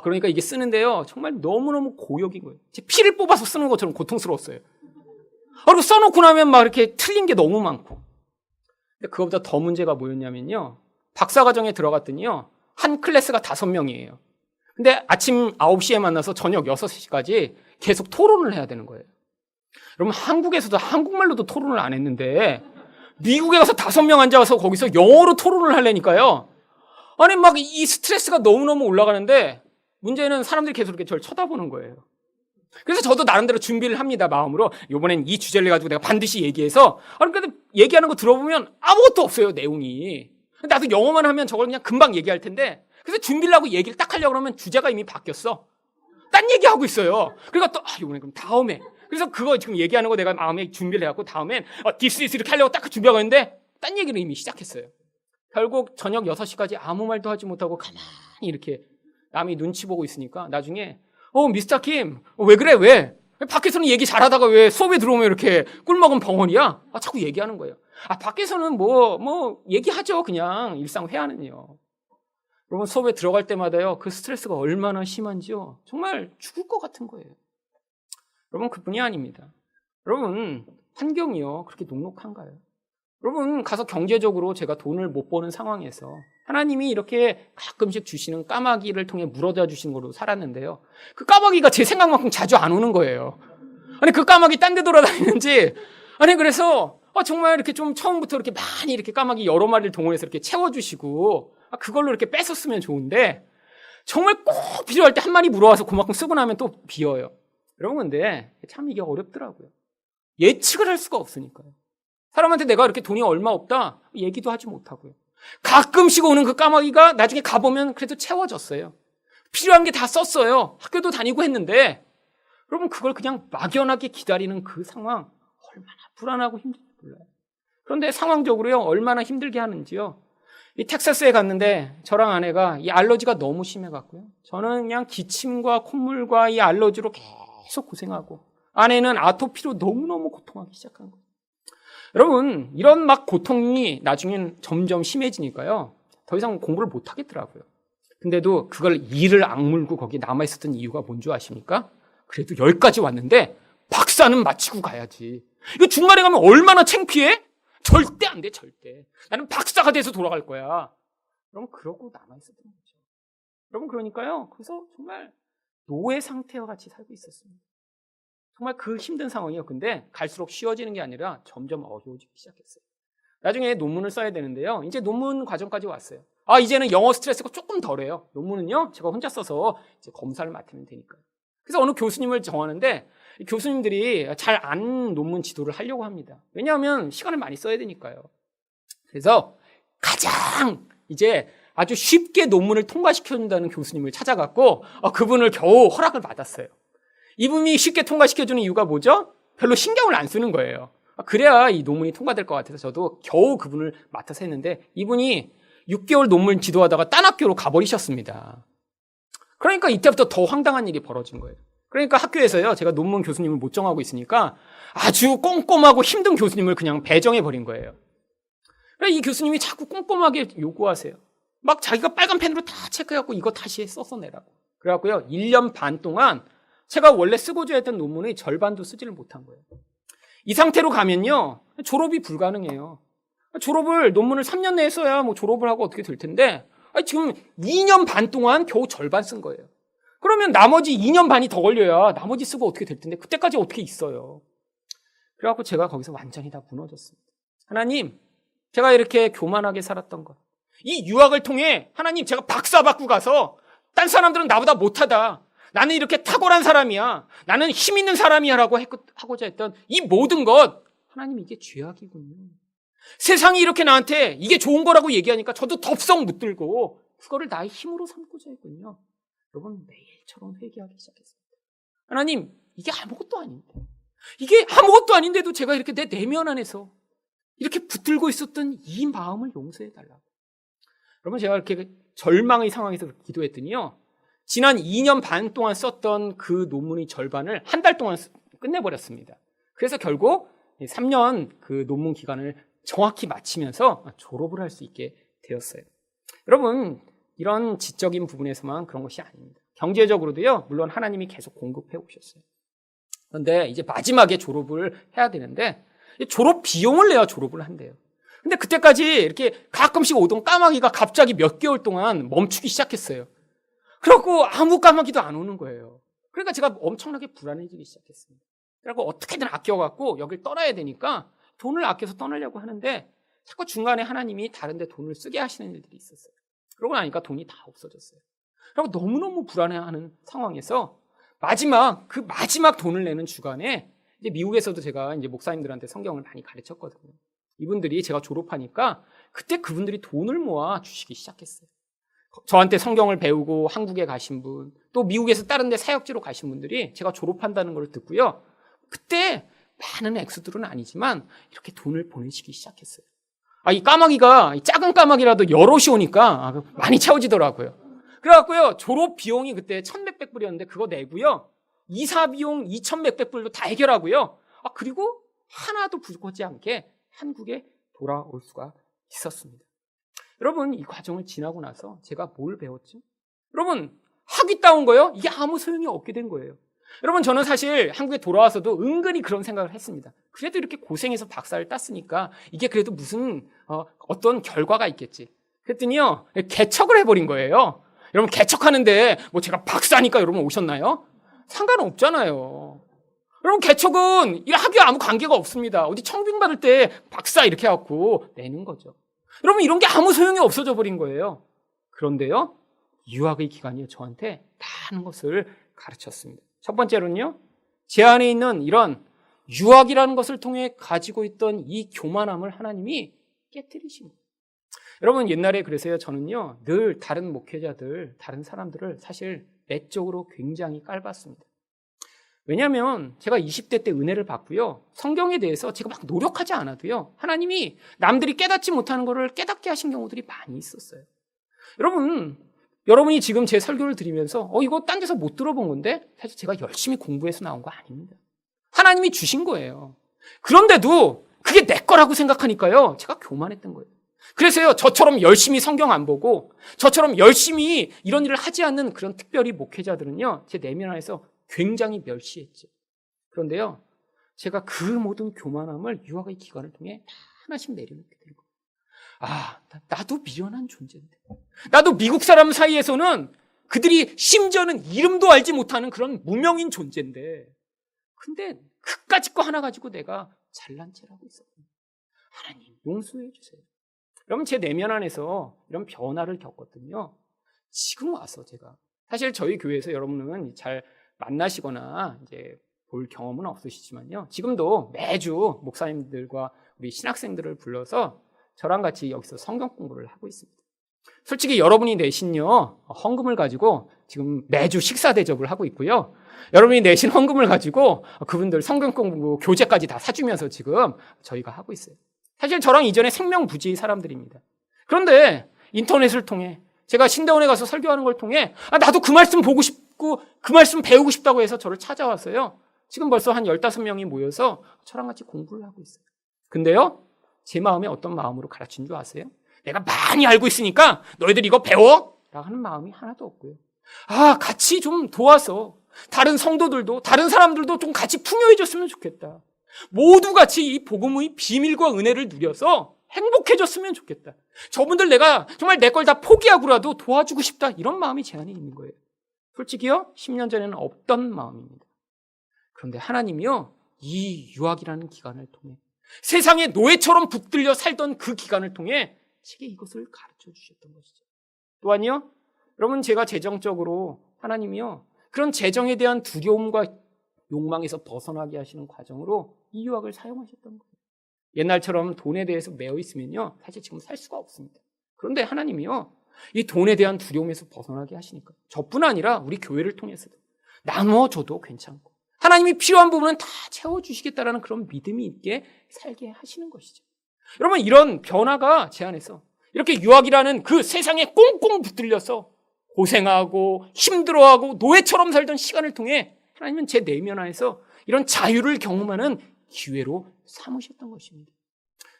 그러니까 이게 쓰는데요, 정말 너무너무 고역인 거예요. 제 피를 뽑아서 쓰는 것처럼 고통스러웠어요. 그리고 써놓고 나면 막 이렇게 틀린 게 너무 많고. 근데 그거보다 더 문제가 뭐였냐면요, 박사과정에 들어갔더니요, 한 클래스가 5명이에요. 근데 아침 9시에 만나서 저녁 6시까지 계속 토론을 해야 되는 거예요. 여러분, 한국에서도 한국말로도 토론을 안 했는데 미국에 가서 5명 앉아서 거기서 영어로 토론을 하려니까요, 아니, 막 이 스트레스가 너무너무 올라가는데 문제는 사람들이 계속 이렇게 저를 쳐다보는 거예요. 그래서 저도 나름대로 준비를 합니다, 마음으로. 이번엔 이 주제를 가지고 내가 반드시 얘기해서. 근데 얘기하는 거 들어보면 아무것도 없어요, 내용이. 나도 영어만 하면 저걸 그냥 금방 얘기할 텐데, 그래서 준비를 하고 얘기를 딱 하려고 그러면 주제가 이미 바뀌었어. 딴 얘기하고 있어요. 그러니까 또, 이번엔 그럼 다음에. 그래서 그거 지금 얘기하는 거 내가 마음에 준비를 해갖고 다음엔, this 이렇게 하려고 딱 준비하고 있는데, 딴 얘기를 이미 시작했어요. 결국 저녁 6시까지 아무 말도 하지 못하고 가만히 이렇게 남이 눈치 보고 있으니까 나중에, 미스터 킴, 왜 그래, 왜? 밖에서는 얘기 잘하다가 왜 수업에 들어오면 이렇게 꿀먹은 벙어리야? 자꾸 얘기하는 거예요. 밖에서는 얘기하죠. 그냥 일상회화는요. 여러분, 수업에 들어갈 때마다요, 그 스트레스가 얼마나 심한지요, 정말 죽을 것 같은 거예요. 여러분, 그뿐이 아닙니다. 여러분, 환경이요, 그렇게 녹록한가요? 여러분, 가서 경제적으로 제가 돈을 못 버는 상황에서 하나님이 이렇게 가끔씩 주시는 까마귀를 통해 물어다 주신 거로 살았는데요, 그 까마귀가 제 생각만큼 자주 안 오는 거예요. 아니, 그 까마귀 딴 데 돌아다니는지, 그래서 정말 이렇게 좀 처음부터 이렇게 많이 이렇게 까마귀 여러 마리를 동원해서 이렇게 채워주시고, 그걸로 이렇게 뺏었으면 좋은데, 정말 꼭 필요할 때 한 마리 물어와서 그만큼 쓰고 나면 또 비어요. 여러분, 근데 참 이게 어렵더라고요. 예측을 할 수가 없으니까요. 사람한테 내가 이렇게 돈이 얼마 없다 얘기도 하지 못하고요. 가끔씩 오는 그 까마귀가 나중에 가보면 그래도 채워졌어요. 필요한 게 다 썼어요. 학교도 다니고 했는데 여러분 그걸 그냥 막연하게 기다리는 그 상황 얼마나 불안하고 힘든지 몰라요. 그런데 상황적으로요 얼마나 힘들게 하는지요. 이 텍사스에 갔는데 저랑 아내가 이 알러지가 너무 심해갖고요. 저는 그냥 기침과 콧물과 이 알러지로 계속 고생하고 아내는 아토피로 너무너무 고통하기 시작한 거예요. 여러분 이런 막 고통이 나중엔 점점 심해지니까요. 더 이상 공부를 못 하겠더라고요. 근데도 그걸 이를 악물고 거기 남아있었던 이유가 뭔지 아십니까? 그래도 여기까지 왔는데 박사는 마치고 가야지. 이거 중간에 가면 얼마나 창피해? 절대 안 돼, 절대. 나는 박사가 돼서 돌아갈 거야. 그럼 그러고 남아있었던 거죠. 여러분 그러니까요. 그래서 정말 노예 상태와 같이 살고 있었습니다. 정말 그 힘든 상황이에요. 근데 갈수록 쉬워지는 게 아니라 점점 어려워지기 시작했어요. 나중에 논문을 써야 되는데요. 이제 논문 과정까지 왔어요. 이제는 영어 스트레스가 조금 덜해요. 논문은요, 제가 혼자 써서 이제 검사를 맡으면 되니까요. 그래서 어느 교수님을 정하는데 교수님들이 잘 아는 논문 지도를 하려고 합니다. 왜냐하면 시간을 많이 써야 되니까요. 그래서 가장 이제 아주 쉽게 논문을 통과시켜준다는 교수님을 찾아갔고 그분을 겨우 허락을 받았어요. 이분이 쉽게 통과시켜주는 이유가 뭐죠? 별로 신경을 안 쓰는 거예요. 그래야 이 논문이 통과될 것 같아서 저도 겨우 그분을 맡아서 했는데 이분이 6개월 논문 지도하다가 딴 학교로 가버리셨습니다. 그러니까 이때부터 더 황당한 일이 벌어진 거예요. 그러니까 학교에서요, 제가 논문 교수님을 못 정하고 있으니까 아주 꼼꼼하고 힘든 교수님을 그냥 배정해버린 거예요. 그래서 이 교수님이 자꾸 꼼꼼하게 요구하세요. 막 자기가 빨간 펜으로 다 체크해갖고 이거 다시 써서 내라고. 그래갖고요, 1년 반 동안 제가 원래 쓰고자 했던 논문의 절반도 쓰지를 못한 거예요. 이 상태로 가면요, 졸업이 불가능해요. 졸업을, 논문을 3년 내에 써야 뭐 졸업을 하고 어떻게 될 텐데, 지금 2년 반 동안 겨우 절반 쓴 거예요. 그러면 나머지 2년 반이 더 걸려야 나머지 쓰고 어떻게 될 텐데, 그때까지 어떻게 있어요. 그래갖고 제가 거기서 완전히 다 무너졌습니다. 하나님, 제가 이렇게 교만하게 살았던 것, 이 유학을 통해 하나님 제가 박사 받고 가서 딴 사람들은 나보다 못하다, 나는 이렇게 탁월한 사람이야, 나는 힘 있는 사람이야 라고 하고자 했던 이 모든 것, 하나님 이게 죄악이군요. 세상이 이렇게 나한테 이게 좋은 거라고 얘기하니까 저도 덥석 묻들고 그거를 나의 힘으로 삼고자 했군요. 여러분 매일처럼 회개하기 시작했습니다. 하나님 이게 아무것도 아닌데, 이게 아무것도 아닌데도 제가 이렇게 내 내면 안에서 이렇게 붙들고 있었던 이 마음을 용서해달라고. 여러분 제가 이렇게 절망의 상황에서 기도했더니요, 지난 2년 반 동안 썼던 그 논문의 절반을 한 달 동안 끝내버렸습니다. 그래서 결국 3년 그 논문 기간을 정확히 마치면서 졸업을 할 수 있게 되었어요. 여러분 이런 지적인 부분에서만 그런 것이 아닙니다. 경제적으로도요, 물론 하나님이 계속 공급해 오셨어요. 그런데 이제 마지막에 졸업을 해야 되는데 졸업 비용을 내야 졸업을 한대요. 근데 그때까지 이렇게 가끔씩 오던 까마귀가 갑자기 몇 개월 동안 멈추기 시작했어요. 그러고 아무 까마귀도 안 오는 거예요. 그러니까 제가 엄청나게 불안해지기 시작했습니다. 그리고 어떻게든 아껴갖고 여길 떠나야 되니까 돈을 아껴서 떠나려고 하는데 자꾸 중간에 하나님이 다른 데 돈을 쓰게 하시는 일들이 있었어요. 그러고 나니까 돈이 다 없어졌어요. 그리고 너무너무 불안해하는 상황에서 마지막 돈을 내는 주간에 이제 미국에서도 제가 이제 목사님들한테 성경을 많이 가르쳤거든요. 이분들이 제가 졸업하니까 그때 그분들이 돈을 모아 주시기 시작했어요. 저한테 성경을 배우고 한국에 가신 분, 또 미국에서 다른 데 사역지로 가신 분들이 제가 졸업한다는 걸 듣고요, 그때 많은 액수들은 아니지만 이렇게 돈을 보내시기 시작했어요. 이 까마귀가, 작은 까마귀라도 여럿이 오니까 많이 채워지더라고요. 그래갖고요, 졸업 비용이 그때 1,100 불이었는데 그거 내고요, 이사 비용 2,100 불도 다 해결하고요, 그리고 하나도 부족하지 않게 한국에 돌아올 수가 있었습니다. 여러분 이 과정을 지나고 나서 제가 뭘 배웠죠? 여러분 학위 따온 거요? 이게 아무 소용이 없게 된 거예요. 여러분 저는 사실 한국에 돌아와서도 은근히 그런 생각을 했습니다. 그래도 이렇게 고생해서 박사를 땄으니까 이게 그래도 무슨 어떤 결과가 있겠지. 그랬더니요, 개척을 해버린 거예요. 여러분 개척하는데 뭐 제가 박사니까 여러분 오셨나요? 상관없잖아요. 여러분 개척은 이 학위와 아무 관계가 없습니다. 어디 청빙 받을 때 박사 이렇게 해갖고 내는 거죠. 여러분 이런 게 아무 소용이 없어져 버린 거예요. 그런데요, 유학의 기간이 저한테 많은 것을 가르쳤습니다. 첫 번째로는요, 제 안에 있는 이런 유학이라는 것을 통해 가지고 있던 이 교만함을 하나님이 깨뜨리신 거예요. 여러분 옛날에 그래서요 저는요 늘 다른 목회자들, 다른 사람들을 사실 내적으로 굉장히 깔봤습니다. 왜냐하면 제가 20대 때 은혜를 받고요. 성경에 대해서 제가 막 노력하지 않아도요. 하나님이 남들이 깨닫지 못하는 것을 깨닫게 하신 경우들이 많이 있었어요. 여러분이 지금 제 설교를 들으면서 이거 딴 데서 못 들어본 건데 사실 제가 열심히 공부해서 나온 거 아닙니다. 하나님이 주신 거예요. 그런데도 그게 내 거라고 생각하니까요. 제가 교만했던 거예요. 그래서요. 저처럼 열심히 성경 안 보고 저처럼 열심히 이런 일을 하지 않는 그런 특별히 목회자들은요. 제 내면 안에서 굉장히 멸시했죠. 그런데요. 제가 그 모든 교만함을 유학의 기간을 통해 하나씩 내려놓게 된 거예요. 나도 미련한 존재인데. 나도 미국 사람 사이에서는 그들이 심지어는 이름도 알지 못하는 그런 무명인 존재인데 근데 그까짓 거 하나 가지고 내가 잘난 체를 하고 있었거든요. 하나님 용서해 주세요. 여러분 제 내면 안에서 이런 변화를 겪었거든요. 지금 와서 제가 사실 저희 교회에서 여러분은 잘 만나시거나 이제 볼 경험은 없으시지만요. 지금도 매주 목사님들과 우리 신학생들을 불러서 저랑 같이 여기서 성경 공부를 하고 있습니다. 솔직히 여러분이 내신요 헌금을 가지고 지금 매주 식사 대접을 하고 있고요. 여러분이 내신 헌금을 가지고 그분들 성경 공부 교재까지 다 사주면서 지금 저희가 하고 있어요. 사실 저랑 이전에 생명부지의 사람들입니다. 그런데 인터넷을 통해 제가 신대원에 가서 설교하는 걸 통해 나도 그 말씀 보고 싶고 그 말씀 배우고 싶다고 해서 저를 찾아왔어요. 지금 벌써 한 15명이 모여서 저랑 같이 공부를 하고 있어요. 근데요 제 마음에 어떤 마음으로 가르친 줄 아세요? 내가 많이 알고 있으니까 너희들 이거 배워! 라고 하는 마음이 하나도 없고요. 같이 좀 도와서 다른 성도들도 다른 사람들도 좀 같이 풍요해 줬으면 좋겠다. 모두 같이 이 복음의 비밀과 은혜를 누려서 행복해졌으면 좋겠다. 저분들 내가 정말 내 걸 다 포기하고라도 도와주고 싶다. 이런 마음이 제 안에 있는 거예요. 솔직히요 10년 전에는 없던 마음입니다. 그런데 하나님이요 이 유학이라는 기간을 통해 세상에 노예처럼 붙들려 살던 그 기간을 통해 제게 이것을 가르쳐 주셨던 것이죠. 또한요 여러분 제가 재정적으로 하나님이요 그런 재정에 대한 두려움과 욕망에서 벗어나게 하시는 과정으로 이 유학을 사용하셨던 거예요. 옛날처럼 돈에 대해서 매여 있으면요 사실 지금 살 수가 없습니다. 그런데 하나님이요 이 돈에 대한 두려움에서 벗어나게 하시니까 저뿐 아니라 우리 교회를 통해서도 나눠줘도 괜찮고 하나님이 필요한 부분은 다 채워주시겠다라는 그런 믿음이 있게 살게 하시는 것이죠. 여러분 이런 변화가 제 안에서 이렇게 유학이라는 그 세상에 꽁꽁 붙들려서 고생하고 힘들어하고 노예처럼 살던 시간을 통해 하나님은 제 내면 안에서 이런 자유를 경험하는 기회로 삼으셨던 것입니다.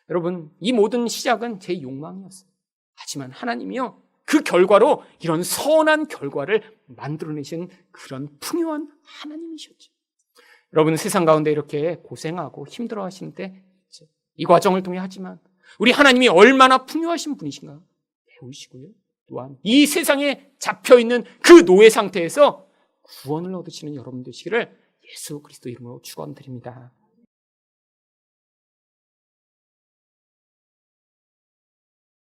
여러분 이 모든 시작은 제 욕망이었어요. 하지만 하나님이요 그 결과로 이런 선한 결과를 만들어내신 그런 풍요한 하나님이셨죠. 여러분 세상 가운데 이렇게 고생하고 힘들어하실 때 이 과정을 통해 하지만 우리 하나님이 얼마나 풍요하신 분이신가 배우시고요. 또한 이 세상에 잡혀있는 그 노예 상태에서 구원을 얻으시는 여러분 되시기를 예수 그리스도 이름으로 축원드립니다.